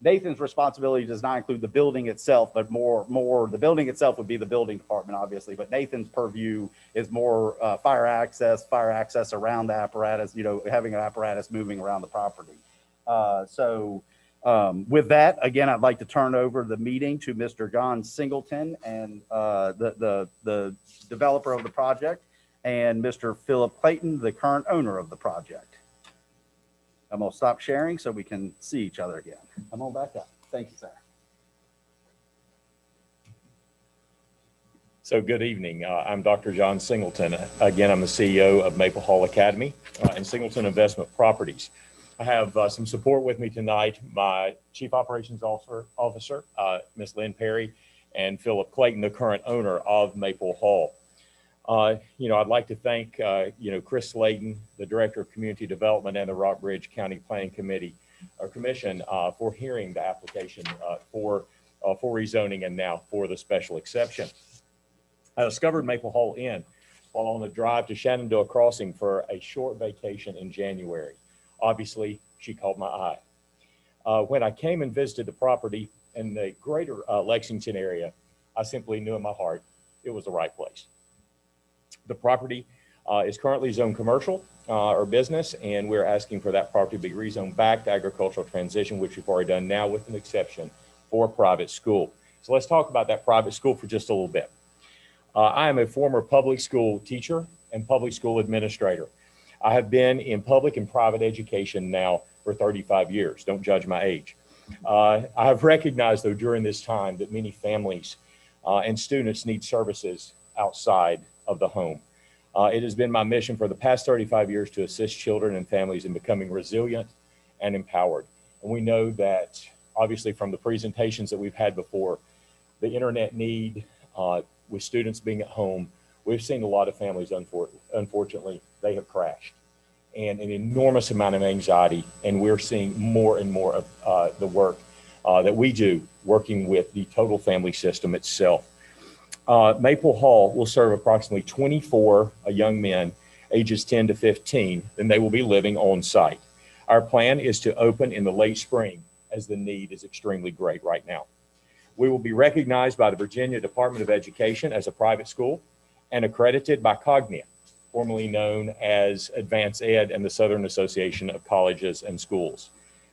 Speaker 6: Nathan's responsibility does not include the building itself, but more the building itself would be the building department, obviously. But Nathan's purview is more fire access around the apparatus, having an apparatus moving around the property. With that, again, I'd like to turn over the meeting to Mr. John Singleton and the developer of the project, and Mr. Philip Clayton, the current owner of the project. I'm going to stop sharing so we can see each other again. I'm going back up. Thank you, sir.
Speaker 11: So good evening. I'm Dr. John Singleton. Again, I'm the CEO of Maple Hall Academy and Singleton Investment Properties. I have some support with me tonight, my Chief Operations Officer, Ms. Lynn Perry, and Philip Clayton, the current owner of Maple Hall. I'd like to thank, Chris Slayton, the Director of Community Development, and the Rockbridge County Planning Commission for hearing the application for rezoning and now for the special exception. I discovered Maple Hall Inn while on the drive to Shenandoah Crossing for a short vacation in January. Obviously, she caught my eye. When I came and visited the property in the greater Lexington area, I simply knew in my heart it was the right place. The property is currently zoned commercial or business, and we're asking for that property to be rezoned back to agricultural transition, which we've already done now with an exception for a private school. So let's talk about that private school for just a little bit. I am a former public school teacher and public school administrator. I have been in public and private education now for 35 years. Don't judge my age. I have recognized, though, during this time that many families and students need services outside of the home. It has been my mission for the past 35 years to assist children and families in becoming resilient and empowered. And we know that, obviously, from the presentations that we've had before, the internet need with students being at home, we've seen a lot of families, unfortunately, they have crashed, and an enormous amount of anxiety. And we're seeing more and more of the work that we do working with the total family system itself. Maple Hall will serve approximately 24 young men ages 10 to 15, and they will be living on site. Our plan is to open in the late spring as the need is extremely great right now. We will be recognized by the Virginia Department of Education as a private school and accredited by Cognia, formerly known as Advanced Ed and the Southern Association of Colleges and Schools.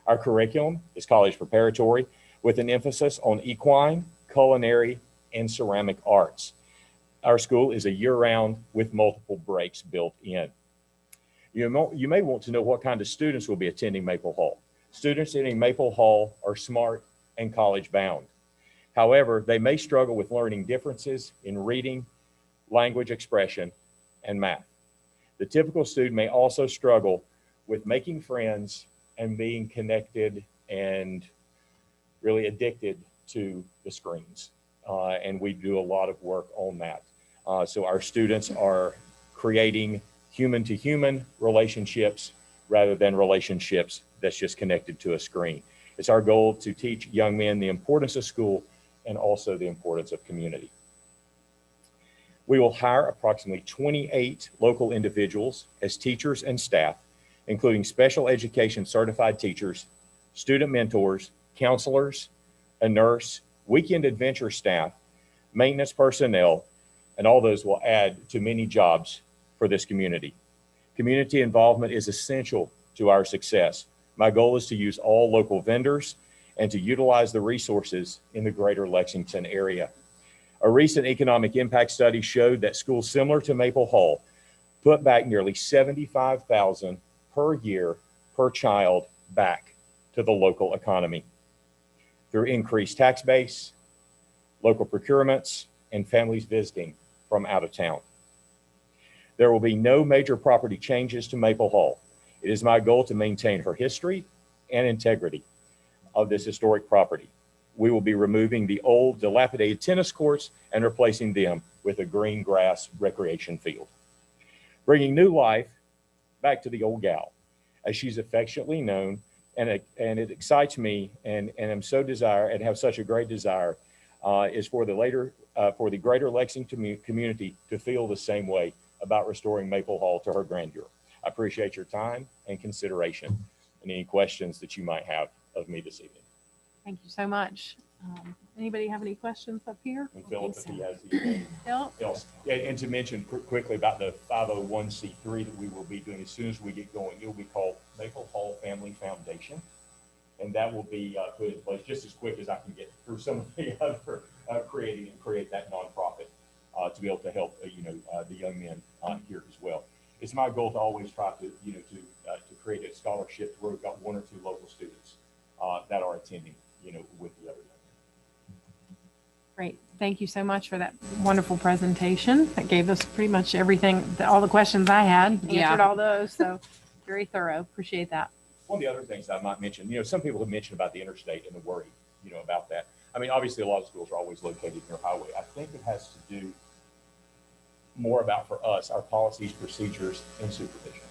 Speaker 11: Our curriculum is college preparatory with an emphasis on equine, culinary, and ceramic arts. Our school is a year-round with multiple breaks built in. You may want to know what kind of students will be attending Maple Hall. Students attending Maple Hall are smart and college-bound. However, they may struggle with learning differences in reading, language expression, and math. The typical student may also struggle with making friends and being connected and really addicted to the screens. And we do a lot of work on that. So our students are creating human-to-human relationships rather than relationships that's just connected to a screen. It's our goal to teach young men the importance of school and also the importance of community. We will hire approximately 28 local individuals as teachers and staff, including special education certified teachers, student mentors, counselors, a nurse, weekend adventure staff, maintenance personnel, and all those will add to many jobs for this community. Community involvement is essential to our success. My goal is to use all local vendors and to utilize the resources in the greater Lexington area. A recent economic impact study showed that schools similar to Maple Hall put back nearly $75,000 per year per child back to the local economy through increased tax base, local procurements, and families visiting from out of town. There will be no major property changes to Maple Hall. It is my goal to maintain her history and integrity of this historic property. We will be removing the old dilapidated tennis courts and replacing them with a green grass recreation field. Bringing new life back to the old gal, as she's affectionately known, and it excites me and I'm so desire and have such a great desire is for the greater Lexington community to feel the same way about restoring Maple Hall to her grandeur. I appreciate your time and consideration and any questions that you might have of me this evening.
Speaker 1: Thank you so much. Anybody have any questions up here?
Speaker 11: And Philip, if he has anything else. Yeah, and to mention quickly about the 501c3 that we will be doing as soon as we get going, it will be called Maple Hall Family Foundation. And that will be put in place just as quick as I can get through some of the other create that nonprofit to be able to help the young men here as well. It's my goal to always try to to create a scholarship where we've got one or two local students that are attending with the other young men.
Speaker 1: Great. Thank you so much for that wonderful presentation. That gave us pretty much everything, all the questions I had, answered all those. So very thorough. Appreciate that.
Speaker 11: One of the other things I might mention, some people have mentioned about the interstate and the worry, about that. I mean, obviously a lot of schools are always located near highway. I think it has to do more about, for us, our policies, procedures, and supervision,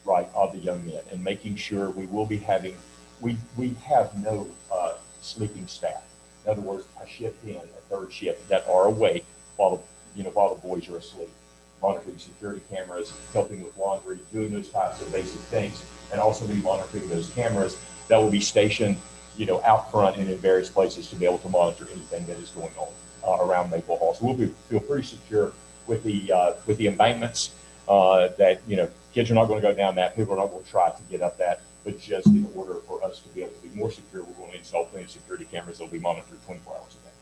Speaker 11: right, of the young men, and making sure we will be having, we have no sleeping staff. In other words, a shift in, a third shift that are awake while the boys are asleep, monitoring security cameras, helping with laundry, doing those types of basic things, and also be monitoring those cameras that will be stationed, out front and in various places to be able to monitor anything that is going on around Maple Hall. So we'll feel pretty secure with the embankments that kids are not going to go down that, people are not going to try to get up that, but just in order for us to be able to be more secure, we're going to install plenty of security cameras that will be monitored 24 hours a day.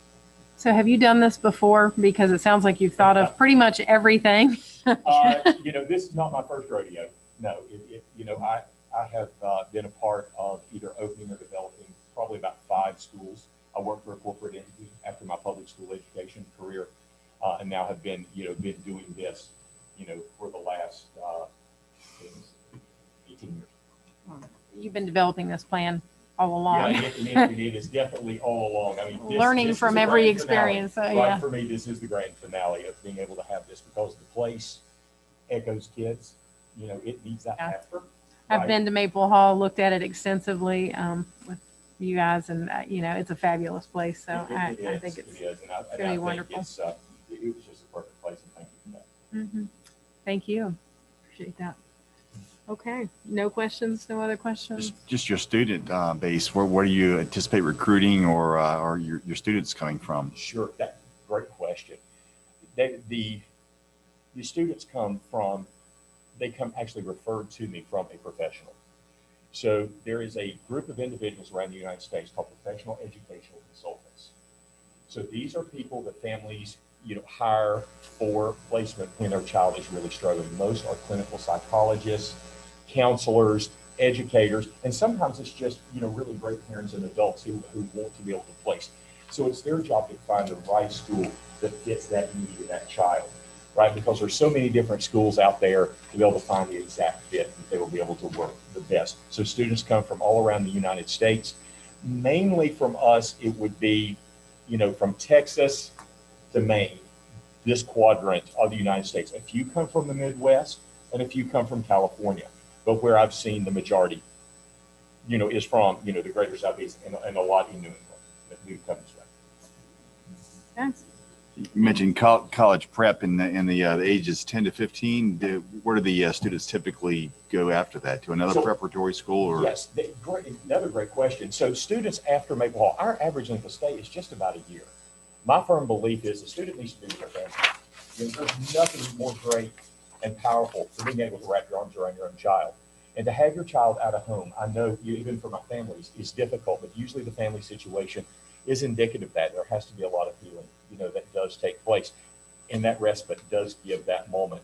Speaker 1: So have you done this before? Because it sounds like you've thought of pretty much everything.
Speaker 11: This is not my first rodeo. No, I have been a part of either opening or developing probably about 5 schools. I worked for a corporate entity after my public school education career, and now have been doing this, for the last 18 years.
Speaker 1: You've been developing this plan all along.
Speaker 11: Yeah, it is definitely all along. I mean,
Speaker 1: Learning
Speaker 11: this
Speaker 1: from
Speaker 11: is the
Speaker 1: every
Speaker 11: grand
Speaker 1: experience.
Speaker 11: finale.
Speaker 1: Yeah.
Speaker 11: Right, for me, this is the grand finale of being able to have this, because the place echoes kids. It needs that
Speaker 1: Yeah.
Speaker 11: factor.
Speaker 1: I've
Speaker 11: right?
Speaker 1: been to Maple Hall, looked at it extensively with you guys, and it's a fabulous place. So I think it's
Speaker 11: it is. And I
Speaker 1: going to be
Speaker 11: think
Speaker 1: wonderful.
Speaker 11: it was just a perfect place, and thank you for that.
Speaker 1: Mhm. Thank you. Appreciate that. Okay. No questions? No other questions?
Speaker 9: Just your student base. Where do you anticipate recruiting or your students coming from?
Speaker 11: Sure, great question. The students come actually referred to me from a professional. So there is a group of individuals around the United States called professional educational consultants. So these are people that families, hire for placement when their child is really struggling. Most are clinical psychologists, counselors, educators, and sometimes it's just, really great parents and adults who want to be able to place. So it's their job to find the right school that fits that need of that child, right? Because there's so many different schools out there to be able to find the exact fit that they will be able to work the best. So students come from all around the United States. Mainly from us, it would be, from Texas to Maine, this quadrant of the United States. A few come from the Midwest and a few come from California. But where I've seen the majority, is from, the greater Southeast and a lot in New England that we've come this way.
Speaker 1: Yes.
Speaker 9: You mentioned college prep in the ages 10 to 15. Where do the students typically go after that? To another preparatory school? Or?
Speaker 11: Yes, another great question. So students after Maple Hall, our average length of stay is just about a year. My firm belief is the student needs to be with their family. There's nothing more great and powerful than being able to wrap your arms around your own child. And to have your child out of home, I know even for my families, is difficult, but usually the family situation is indicative of that. There has to be a lot of healing, that does take place. And that respite does give that moment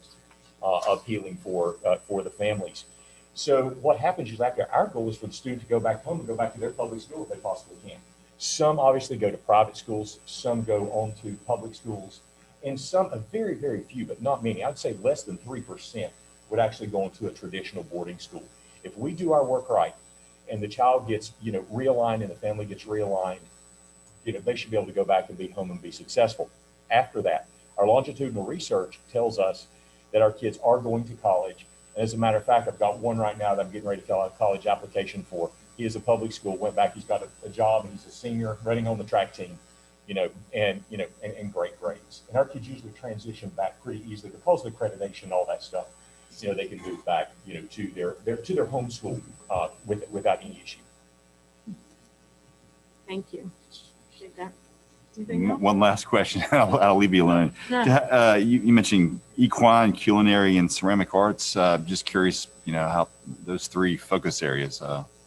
Speaker 11: of healing for the families. So what happens is after our goal is for the student to go back home and go back to their public school if they possibly can. Some obviously go to private schools, some go on to public schools, and some, a very, very few, but not many, I'd say less than 3% would actually go into a traditional boarding school. If we do our work right and the child gets, realigned and the family gets realigned, they should be able to go back and be home and be successful. After that, our longitudinal research tells us that our kids are going to college. And as a matter of fact, I've got one right now that I'm getting ready to fill out a college application for. He is a public school, went back, he's got a job, and he's a senior running on the track team, and great grades. And our kids usually transition back pretty easily because of the accreditation and all that stuff. They can move back, to their home school without any issue.
Speaker 1: Thank you. Appreciate that.
Speaker 9: One last question. I'll leave you alone.
Speaker 1: No.
Speaker 9: You mentioned equine, culinary, and ceramic arts. Just curious, how those 3 focus areas.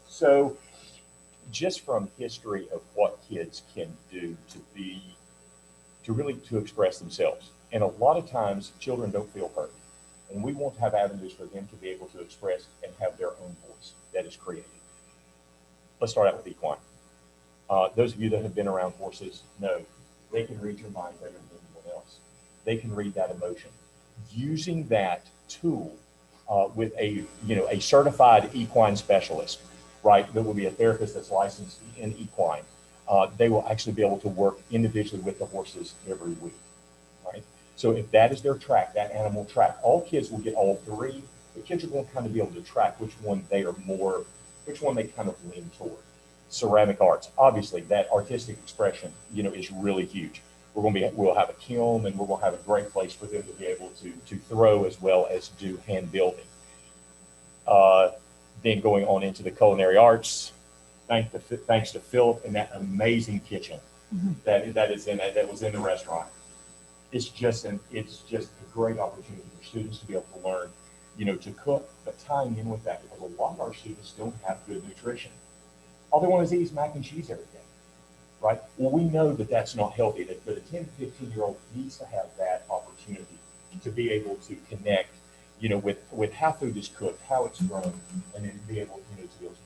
Speaker 11: So just from history of what kids can do to express themselves. And a lot of times children don't feel heard. And we want to have avenues for them to be able to express and have their own voice that is created. Let's start out with equine. Those of you that have been around horses know they can read your mind better than anyone else. They can read that emotion. Using that tool with a certified equine specialist, right? There will be a therapist that's licensed in equine. They will actually be able to work individually with the horses every week, right? So if that is their track, that animal track, all kids will get all 3. The kids are going to kind of be able to track which one they kind of lean toward. Ceramic arts, obviously that artistic expression, is really huge. We'll have a kiln, and we're going to have a great place for them to be able to throw as well as do hand building. Then going on into the culinary arts, thanks to Philip and that amazing kitchen that was in the restaurant. It's just a great opportunity for students to be able to learn, to cook, but tying in with that, because a lot of our students don't have good nutrition. All they want to eat is mac and cheese every day, right? Well, we know that that's not healthy, but a 10 to 15-year-old needs to have that opportunity to be able to connect, with how food is cooked, how it's grown, and then be able, to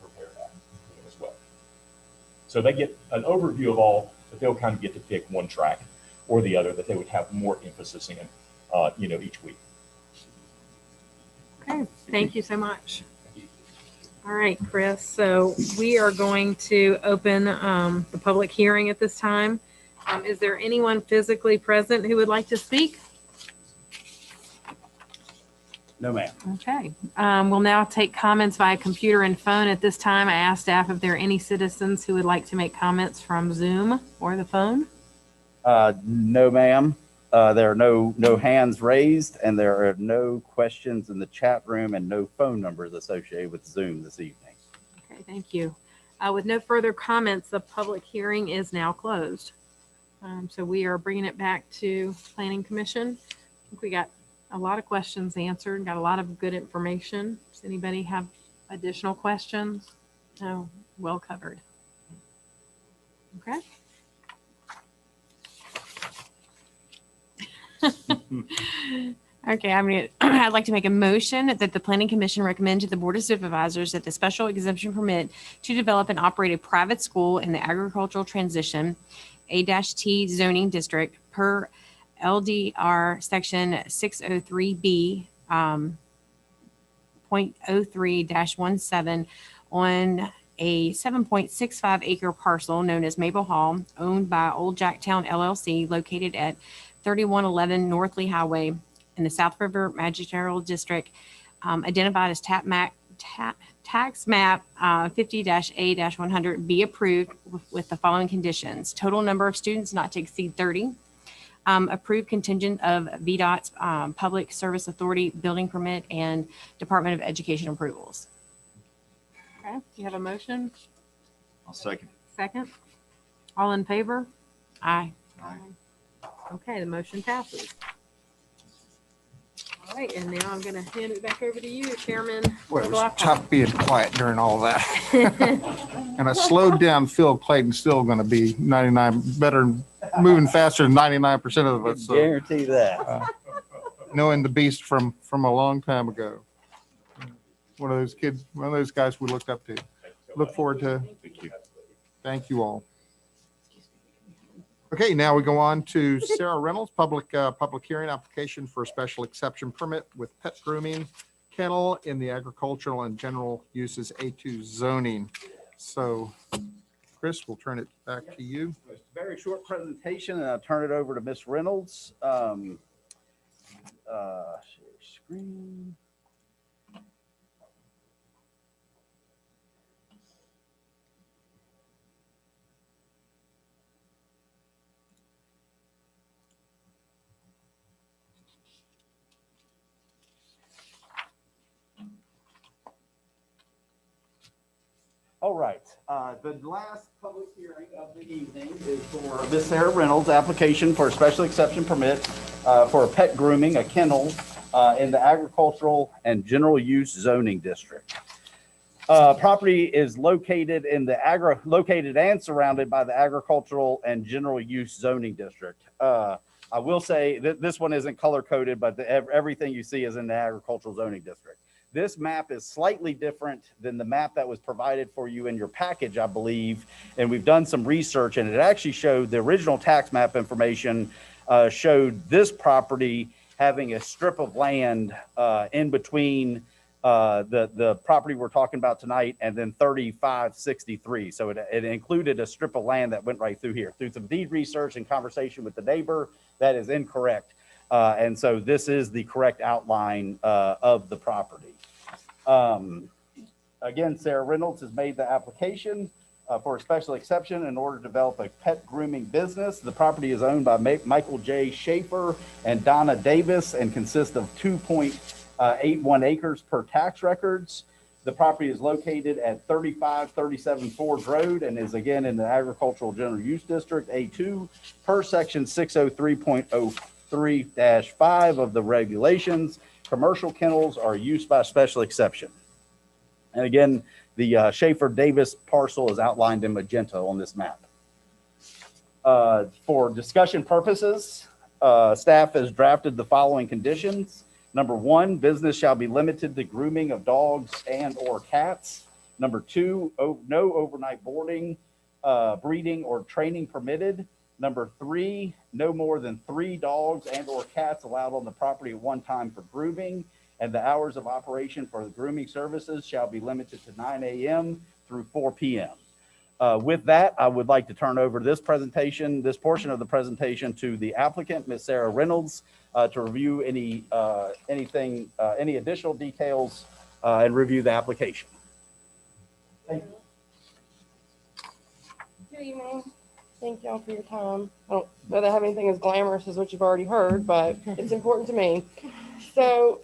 Speaker 11: prepare that, as well. So they get an overview of all, but they'll kind of get to pick one track or the other that they would have more emphasis in, each week.
Speaker 1: Okay, thank you so much. All right, Chris. So we are going to open the public hearing at this time. Is there anyone physically present who would like to speak?
Speaker 6: No, ma'am.
Speaker 1: Okay. We'll now take comments via computer and phone. At this time, I ask staff if there are any citizens who would like to make comments from Zoom or the phone.
Speaker 6: No, ma'am. There are no hands raised, and there are no questions in the chat room and no phone numbers associated with Zoom this evening.
Speaker 1: Okay, thank you. With no further comments, the public hearing is now closed. So we are bringing it back to Planning Commission. I think we got a lot of questions answered, got a lot of good information. Does anybody have additional questions? No, well covered. Okay.
Speaker 2: Okay, I'd like to make a motion that the Planning Commission recommend to the Board of Supervisors that the special exemption permit to develop and operate a private school in the agricultural transition A-T zoning district per LDR section 603B, 0.03-17 on a 7.65 acre parcel known as Maple Hall, owned by Old Jacktown LLC, located at 3111 North Lee Highway in the South River Magisterial District, identified as tax map 50-A-100, be approved with the following conditions. Total number of students not to exceed 30. Approved contingent of VDOT's Public Service Authority building permit and Department of Education approvals.
Speaker 1: Okay, you have a motion?
Speaker 9: I'll second.
Speaker 1: Second? All in favor?
Speaker 2: Aye.
Speaker 9: Aye.
Speaker 1: Okay, the motion passes. All right, and now I'm going to hand it back over to you, Chairman.
Speaker 4: Boy, it was
Speaker 1: McLaughlin.
Speaker 4: tough being quiet during all that. And I slowed down Phil Clayton's still going to be 99, better, moving faster than 99% of us. So,
Speaker 6: Guarantee that.
Speaker 4: knowing the beast from a long time ago. One of those kids, one of those guys we looked up to. Look forward to. Thank you all. Okay, now we go on to Sarah Reynolds, public hearing application for a special exception permit with pet grooming kennel in the agricultural and general uses A2 zoning. So, Chris, we'll turn it back to you.
Speaker 6: It's a very short presentation, and I'll turn it over to Miss Reynolds. Share screen. All right, the last public hearing of the evening is for Miss Sarah Reynolds' application for a special exception permit for a pet grooming, a kennel, in the agricultural and general use zoning district. Property is located in the located and surrounded by the agricultural and general use zoning district. I will say that this one isn't color coded, but everything you see is in the agricultural zoning district. This map is slightly different than the map that was provided for you in your package, I believe. And we've done some research, and it actually showed the original tax map information showed this property having a strip of land in between the property we're talking about tonight and then 3563. So it included a strip of land that went right through here. Through some deed research and conversation with the neighbor, that is incorrect. And so this is the correct outline of the property. Again, Sarah Reynolds has made the application for a special exception in order to develop a pet grooming business. The property is owned by Michael J. Schaefer and Donna Davis and consists of 2.81 acres per tax records. The property is located at 3537 Ford Road and is again in the agricultural general use district A2 per section 603.03-5 of the regulations. Commercial kennels are used by special exception. And again, the Schaefer-Davis parcel is outlined in magenta on this map. For discussion purposes, staff has drafted the following conditions. Number 1, business shall be limited to grooming of dogs and or cats. Number 2, no overnight boarding, breeding, or training permitted. Number 3, no more than 3 dogs and or cats allowed on the property at one time for grooming, and the hours of operation for the grooming services shall be limited to 9 a.m. through 4 p.m. With that, I would like to turn over this portion of the presentation to the applicant, Ms. Sarah Reynolds, to review any additional details and review the application. Thank you.
Speaker 13: Good evening. Thank y'all for your time. I don't know that I have anything as glamorous as what you've already heard, but it's important to me. So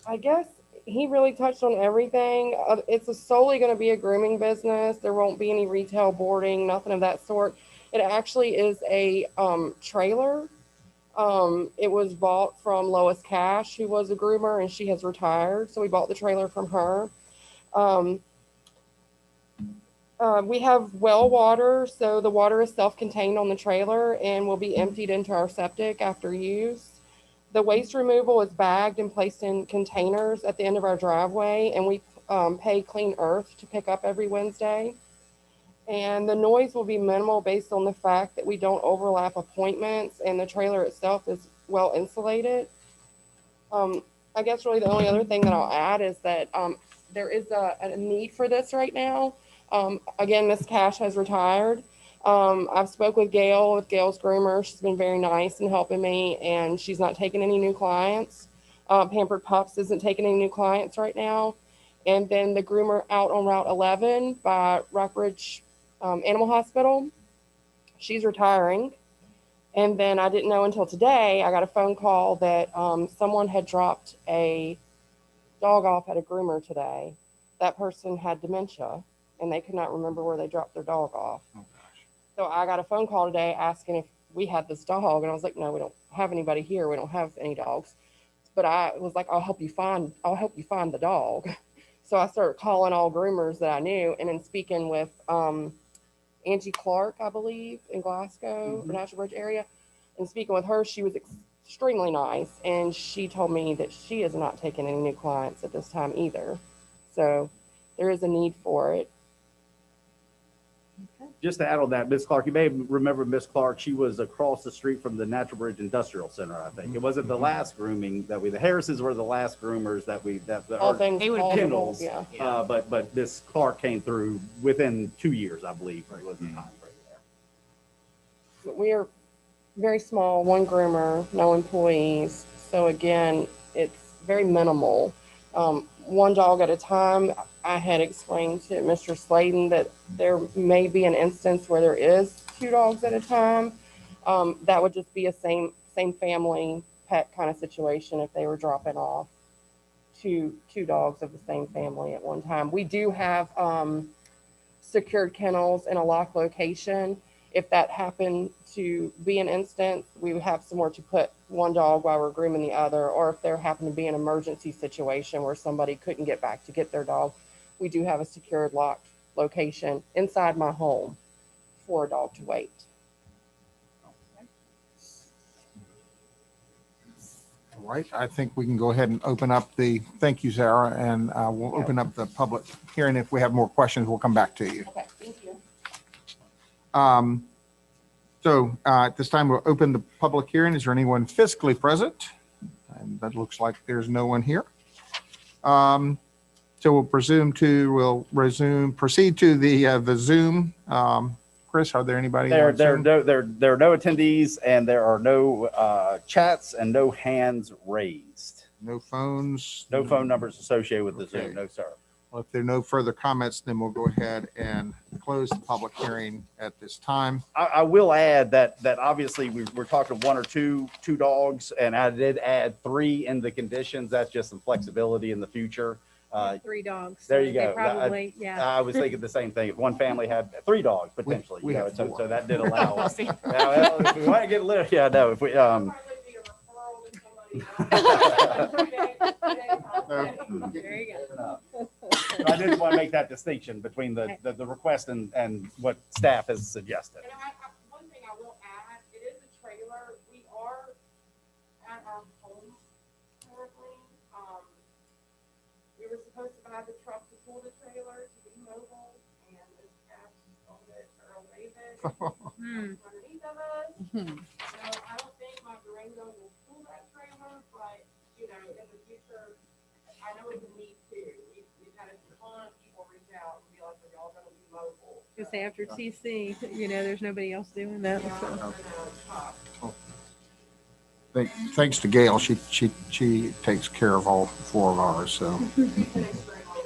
Speaker 13: I guess he really touched on everything. It's solely going to be a grooming business. There won't be any retail boarding, nothing of that sort. It actually is a trailer. It was bought from Lois Cash, who was a groomer, and she has retired. So we bought the trailer from her. We have well water, so the water is self-contained on the trailer and will be emptied into our septic after use. The waste removal is bagged and placed in containers at the end of our driveway, and we pay Clean Earth to pick up every Wednesday. And the noise will be minimal based on the fact that we don't overlap appointments, and the trailer itself is well insulated. I guess really the only other thing that I'll add is that there is a need for this right now. Again, Miss Cash has retired. I've spoke with Gail, with Gail's groomer. She's been very nice in helping me, and she's not taking any new clients. Pampered Pups isn't taking any new clients right now. And then the groomer out on Route 11 by Rockbridge Animal Hospital, she's retiring. And then I didn't know until today, I got a phone call that someone had dropped a dog off at a groomer today. That person had dementia, and they could not remember where they dropped their dog off.
Speaker 4: Oh,
Speaker 13: So I got a phone call today asking if we had this dog, and I was like, no, we don't have anybody here. We don't have any dogs. But I was like, I'll help you find the dog. So I started calling all groomers that I knew, and then speaking with Angie Clark, I believe, in Glasgow, the National Bridge area, and speaking with her, she was extremely nice, and she told me that she is not taking any new clients at this time either. So there is a need for it.
Speaker 6: Just to add on that, Miss Clark, you may remember Miss Clark. She was across the street from the Natural Bridge Industrial Center, I think. It wasn't the last grooming that the Harrises were the last groomers that
Speaker 13: All things
Speaker 2: They would have
Speaker 13: possible,
Speaker 6: kennels.
Speaker 13: yeah.
Speaker 6: But Miss Clark came through within 2 years, I believe, was the time frame there.
Speaker 13: We are very small, one groomer, no employees. So again, it's very minimal. One dog at a time. I had explained to Mr. Slayton that there may be an instance where there is 2 dogs at a time. That would just be a same family pet kind of situation if they were dropping off two dogs of the same family at one time. We do have secured kennels in a locked location. If that happened to be an instance, we would have somewhere to put one dog while we're grooming the other, or if there happened to be an emergency situation where somebody couldn't get back to get their dog, we do have a secured locked location inside my home for a dog to wait.
Speaker 4: All right, I think we can go ahead and open up thank you, Sarah, and we'll open up the public hearing. If we have more questions, we'll come back to you.
Speaker 13: Okay, thank you.
Speaker 4: So at this time, we'll open the public hearing. Is there anyone physically present? And that looks like there's no one here. So we'll proceed to the Zoom. Chris, are there anybody?
Speaker 6: There are no attendees, and there are no chats and no hands raised.
Speaker 4: No phones?
Speaker 6: No phone numbers associated with the
Speaker 4: Okay.
Speaker 6: Zoom. No, sir.
Speaker 4: Well, if there are no further comments, then we'll go ahead and close the public hearing at this time.
Speaker 6: I will add that obviously we're talking 1 or 2 dogs, and I did add 3 in the conditions. That's just some flexibility in the future.
Speaker 1: 3 dogs.
Speaker 6: There
Speaker 1: so
Speaker 6: you
Speaker 1: they
Speaker 6: go.
Speaker 1: Probably, yeah.
Speaker 6: I was thinking the same thing. If one family had 3 dogs potentially,
Speaker 4: We have
Speaker 6: so
Speaker 4: 4.
Speaker 6: that did allow us. Now, well, if we want to get a little, yeah, no, if we
Speaker 1: There you go.
Speaker 6: I didn't want to make that distinction between the request and what staff has suggested.
Speaker 13: And one thing I will add, it is a trailer. We are at our home currently. We were supposed to buy the truck to pull the trailer to be mobile, and this cat stole it or away it underneath of us. So I don't think my Durango will pull that trailer, but, you know, in the future, I know it's a need too. We've had a ton of people reach out and be like, are y'all gonna be mobile?
Speaker 1: Because after TC, you know, there's nobody else doing that.
Speaker 13: Yeah,
Speaker 1: So.
Speaker 13: I know, it's tough.
Speaker 4: Thanks to Gail, she takes care of all four of ours, so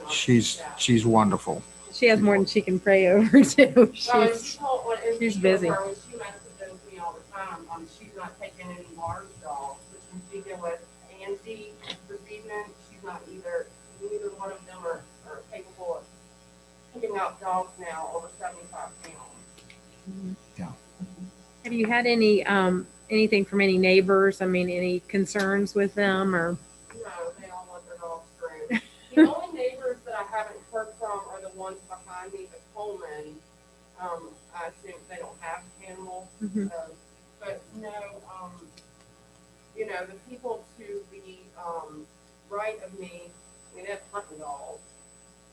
Speaker 4: she's wonderful.
Speaker 1: She has more than she can pray over too. She's busy.
Speaker 13: She messages me all the time. She's not taking any large dogs, but she's speaking with Angie this evening. She's not neither one of them are capable of picking up dogs now over 75 pounds.
Speaker 4: Yeah.
Speaker 1: Have you had any anything from any neighbors? I mean, any concerns with them or?
Speaker 13: No, they all let their dogs scream. The only neighbors that I haven't heard from are the ones behind me, the Coleman. I assume they don't have animals. But no, you know, the people to the right of me, I mean, they have hunting dogs.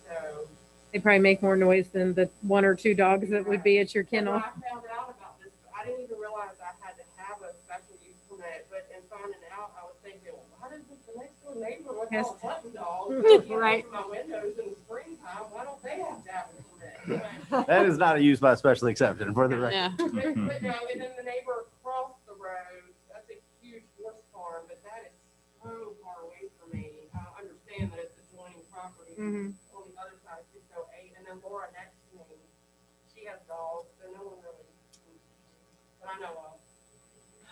Speaker 13: So
Speaker 1: They probably make more noise than the one or two dogs that would be at your kennel.
Speaker 13: when I found out about this, I didn't even realize I had to have a special use permit, but in finding out, I was thinking, well, why does the next door neighbor with
Speaker 1: Yes.
Speaker 13: all hunting dogs?
Speaker 1: Right.
Speaker 13: My windows in the springtime, why don't they have to have a permit?
Speaker 6: That is not a use by special exception for the record.
Speaker 2: Yeah.
Speaker 13: But no, and then the neighbor across the road, that's a huge horse farm, but that is so far away from me. I understand that it's adjoining property on the other side, 608, and then Laura next to me, she has dogs, so no one really, that I know of.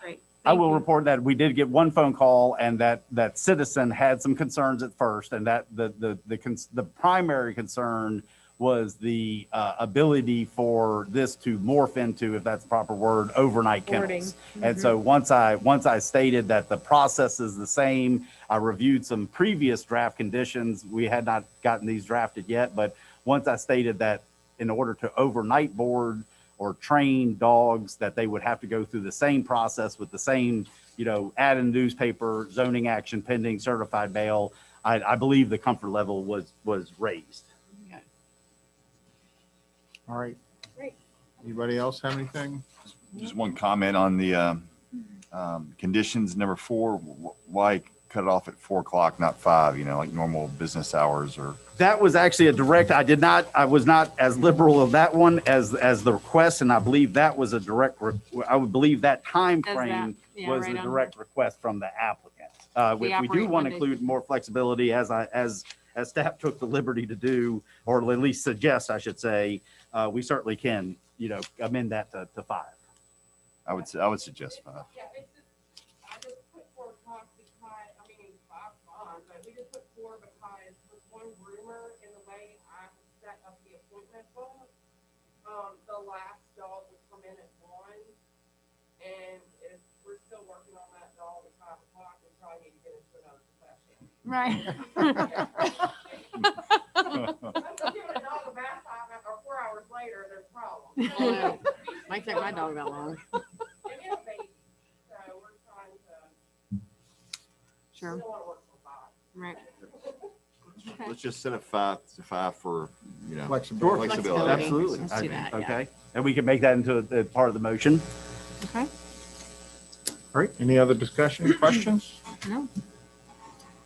Speaker 1: Great.
Speaker 6: I will report that we did get one phone call and that citizen had some concerns at first, and that the primary concern was the ability for this to morph into, if that's the proper word, overnight kennels. And so once I stated that the process is the same, I reviewed some previous draft conditions. We had not gotten these drafted yet, but once I stated that in order to overnight board or train dogs, that they would have to go through the same process with the same, you know, ad in the newspaper, zoning action pending, certified bail, I believe the comfort level was raised.
Speaker 4: All right.
Speaker 1: Great.
Speaker 4: Anybody else have anything?
Speaker 9: Just one comment on the conditions, number 4, why cut it off at 4 o'clock, not 5, you know, like normal business hours or?
Speaker 6: That was actually a direct, I was not as liberal of that one as the request, and I believe that was a direct, I would believe that time frame was a direct request from the applicant. We do want to include more flexibility as staff took the liberty to do, or at least suggest, I should say, we certainly can, you know, amend that to 5.
Speaker 9: I would suggest 5.
Speaker 13: Yeah, it's just, I just put 4 o'clock because, I mean, 5's fine, but we just put 4 because with one groomer in the way I set up the appointment book, the last dog would come in at 1, and if we're still working on that dog at 5 o'clock, we probably need to get into another session.
Speaker 2: Right.
Speaker 13: I'm giving a dog a bath time or 4 hours later, there's problems.
Speaker 2: Might take my dog that long.
Speaker 13: And it's a baby, so we're trying to.
Speaker 2: Sure.
Speaker 13: We don't want to work till 5.
Speaker 2: Right.
Speaker 9: Let's just set it 5 for, you know,
Speaker 4: Flexibility.
Speaker 9: flexibility.
Speaker 6: Absolutely.
Speaker 2: Let's do that, yeah.
Speaker 6: Okay. And we can make that into a part of the motion.
Speaker 2: Okay.
Speaker 4: All right. Any other discussion, questions?
Speaker 2: No.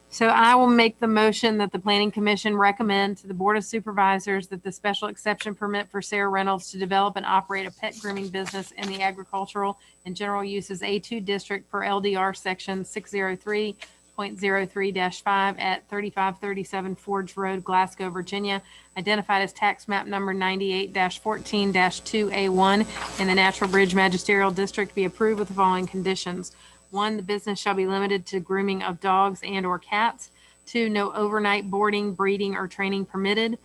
Speaker 1: So I will make the motion that the Planning Commission recommend to the Board of Supervisors that the special exception permit for Sarah Reynolds to develop and operate a pet grooming business in the agricultural and general uses A2 district per LDR section 603.03-5 at 3537 Forge Road, Glasgow, Virginia, identified as tax map number 98-14-2A1 in the Natural Bridge Magisterial District, be approved with the following conditions. 1, the business shall be limited to grooming of dogs and or cats. 2, no overnight boarding, breeding, or training permitted.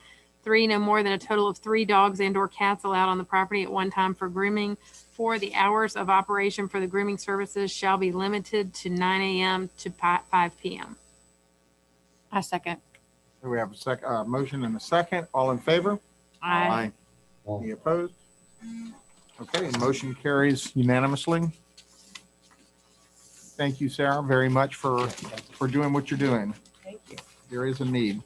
Speaker 1: 3, no more than a total of 3 dogs and or cats allowed on the property at one time for grooming. 4, the hours of operation for the grooming services shall be limited to 9 a.m. to 5 p.m.
Speaker 2: I second.
Speaker 4: We have a motion and a second. All in favor?
Speaker 2: Aye.
Speaker 4: Any opposed? Okay, motion carries unanimously. Thank you, Sarah, very much for doing what you're doing.
Speaker 10: Thank you.
Speaker 4: There is a need.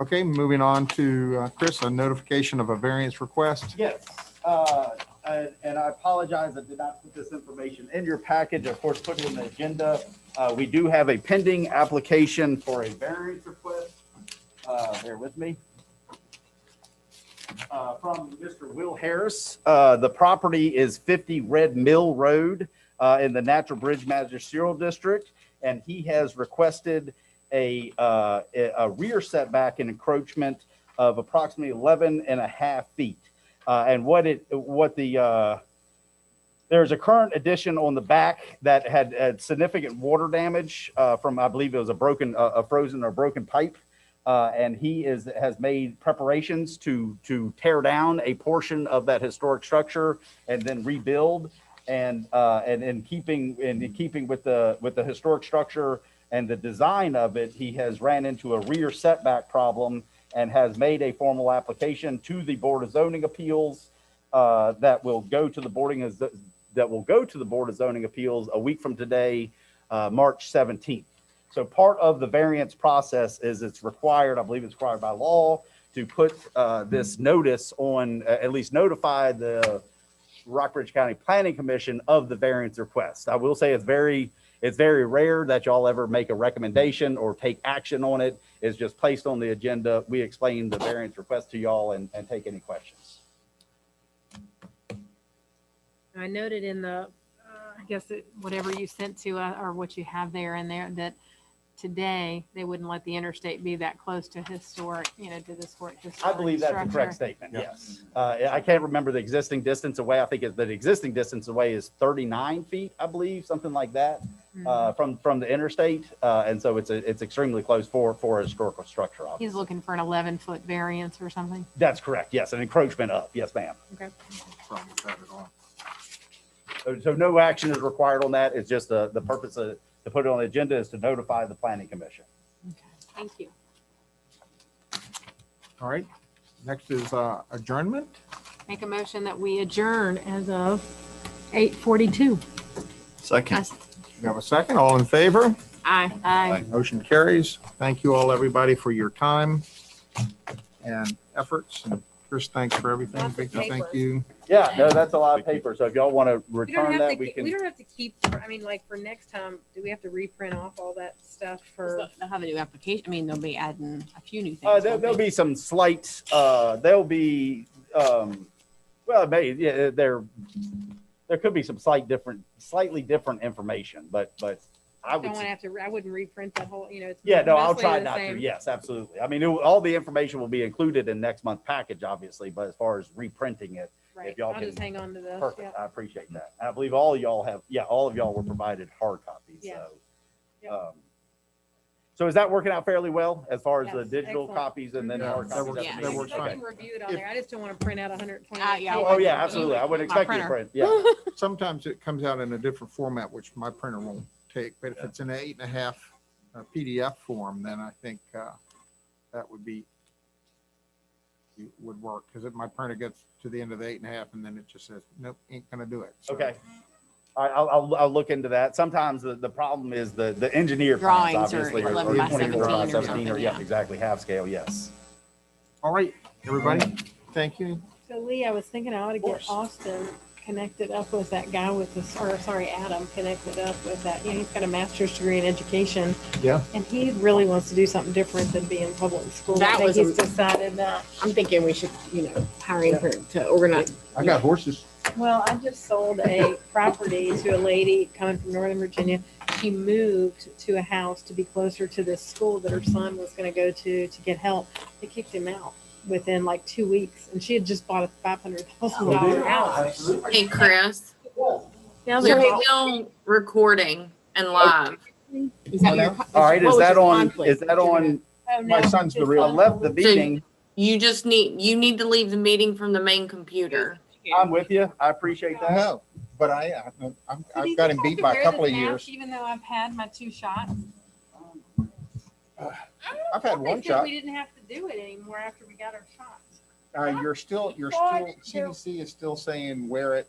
Speaker 4: Okay, moving on to Chris, a notification of a variance request.
Speaker 6: Yes, and I apologize, I did not put this information in your package, of course, put it in the agenda. We do have a pending application for a variance request. Bear with me. From Mr. Will Harris. The property is 50 Red Mill Road in the Natural Bridge Magisterial District, and he has requested a rear setback and encroachment of approximately 11.5 feet. There's a current addition on the back that had significant water damage from, I believe it was a frozen or broken pipe. And he has made preparations to tear down a portion of that historic structure and then rebuild. And in keeping with the historic structure and the design of it, he has ran into a rear setback problem and has made a formal application to the Board of Zoning Appeals that will go to the Board of Zoning Appeals a week from today, March 17th. So part of the variance process is it's required, I believe it's required by law, to put this notice on, at least notify the Rockbridge County Planning Commission of the variance request. I will say it's very rare that y'all ever make a recommendation or take action on it. It's just placed on the agenda. We explain the variance request to y'all and take any questions.
Speaker 1: I noted in the, I guess whatever you sent to or what you have there in there, that today they wouldn't let the interstate be that close to historic, to this historic.
Speaker 6: I believe that's the correct statement. Yes. I can't remember the existing distance away. I think the existing distance away is 39 feet, I believe, something like that, from the interstate. And so it's extremely close for a historical structure. Obviously.
Speaker 1: He's looking for an 11-foot variance or something.
Speaker 6: That's correct. Yes. An encroachment up. Yes, ma'am.
Speaker 1: Okay.
Speaker 6: So no action is required on that. It's just the purpose to put it on the agenda is to notify the Planning Commission.
Speaker 1: Okay. Thank you.
Speaker 4: All right. Next is adjournment.
Speaker 1: Make a motion that we adjourn as of 8:42.
Speaker 9: Second.
Speaker 4: We have a second. All in favor?
Speaker 1: Aye. Aye.
Speaker 4: Motion carries. Thank you all, everybody, for your time and efforts. And Chris, thanks for everything.
Speaker 1: Lots of
Speaker 4: Victor, thank
Speaker 1: papers.
Speaker 4: you.
Speaker 6: Yeah, no, that's a lot of paper. So if y'all want to
Speaker 1: We don't
Speaker 6: return
Speaker 1: have
Speaker 6: that,
Speaker 1: to.
Speaker 6: we can.
Speaker 1: We don't have to keep. I mean, like for next time, do we have to reprint off all that stuff for?
Speaker 2: They'll have a new application. I mean, they'll be adding a few new things.
Speaker 6: There'll be some slight. There'll be. Well, maybe yeah, there could be some slightly different information, but I
Speaker 1: I
Speaker 6: would.
Speaker 1: don't want to have to. I wouldn't reprint that whole. It's
Speaker 6: Yeah, no, I'll
Speaker 1: mostly
Speaker 6: try
Speaker 1: the
Speaker 6: not
Speaker 1: same.
Speaker 6: to. Yes, absolutely. I mean, all the information will be included in next month's package, obviously. But as far as reprinting it,
Speaker 1: Right.
Speaker 6: if y'all
Speaker 1: I'll
Speaker 6: can,
Speaker 1: just hang on to this.
Speaker 6: perfect.
Speaker 1: Yeah.
Speaker 6: I appreciate that. I believe all of y'all have. Yeah, all of y'all were provided hard copies.
Speaker 1: Yeah.
Speaker 6: So,
Speaker 1: Yeah.
Speaker 6: So is that working out fairly well as far as the
Speaker 1: Yes,
Speaker 6: digital
Speaker 1: excellent.
Speaker 6: copies and then
Speaker 4: Yeah,
Speaker 6: hard
Speaker 4: that
Speaker 6: copies?
Speaker 4: works-
Speaker 6: at the
Speaker 4: that
Speaker 6: meeting?
Speaker 4: works
Speaker 1: I
Speaker 6: Okay.
Speaker 1: can review it on there. I just don't want to print out 120.
Speaker 2: Yeah.
Speaker 6: Oh yeah, absolutely. I would expect you to print. Yeah.
Speaker 4: Sometimes it comes out in a different format, which my printer won't take. But if it's in an 8.5 PDF form, then I think that would work, because my printer gets to the end of the 8.5 and then it just says, nope, ain't gonna do it. So,
Speaker 6: Okay. All right, I'll look into that. Sometimes the problem is the engineer plans,
Speaker 2: Drawings are
Speaker 6: obviously,
Speaker 2: 11 by
Speaker 6: 24 by
Speaker 2: 17 or
Speaker 6: 17 or
Speaker 2: something,
Speaker 6: yeah,
Speaker 2: yeah.
Speaker 6: exactly half scale. Yes.
Speaker 4: All right, everybody, thank you.
Speaker 1: So Lee, I was thinking I ought to get Austin connected up with that guy with this, or sorry, Adam connected up with that. He's got a master's degree in education.
Speaker 4: Yeah.
Speaker 1: And he really wants to do something different than be in public school.
Speaker 2: That
Speaker 1: I think
Speaker 2: was
Speaker 1: he's decided that.
Speaker 2: I'm thinking we should, hire him to organize.
Speaker 4: I got horses.
Speaker 1: Well, I just sold a property to a lady coming from Northern Virginia. She moved to a house to be closer to this school that her son was going to go to get help. They kicked him out within like 2 weeks, and she had just bought a $500,000 house.
Speaker 5: Hey, Chris,
Speaker 1: Now
Speaker 5: you're
Speaker 1: they're
Speaker 5: still recording and live.
Speaker 2: Is that your?
Speaker 6: All right.
Speaker 2: what
Speaker 6: Is
Speaker 2: was
Speaker 6: that
Speaker 2: your
Speaker 6: on?
Speaker 2: conflict?
Speaker 6: Is that on?
Speaker 1: Oh,
Speaker 4: My
Speaker 1: no,
Speaker 4: son's the
Speaker 1: his
Speaker 4: real-
Speaker 6: I
Speaker 1: son
Speaker 6: left the
Speaker 1: will be-
Speaker 6: meeting.
Speaker 5: You need to leave the meeting from the main computer.
Speaker 6: I'm with you. I appreciate that.
Speaker 4: No, but
Speaker 1: So do
Speaker 4: I've
Speaker 1: you
Speaker 4: got
Speaker 1: think
Speaker 4: him
Speaker 1: I
Speaker 4: beat
Speaker 1: should
Speaker 4: by a
Speaker 1: wear
Speaker 4: couple of
Speaker 1: this
Speaker 4: years.
Speaker 1: mask Even though I've had my 2 shots.
Speaker 4: I've had
Speaker 1: They
Speaker 4: one
Speaker 1: said
Speaker 4: shot.
Speaker 1: we didn't have to do it anymore after we got our shots.
Speaker 4: You're still,
Speaker 1: God,
Speaker 4: CDC is still saying wear it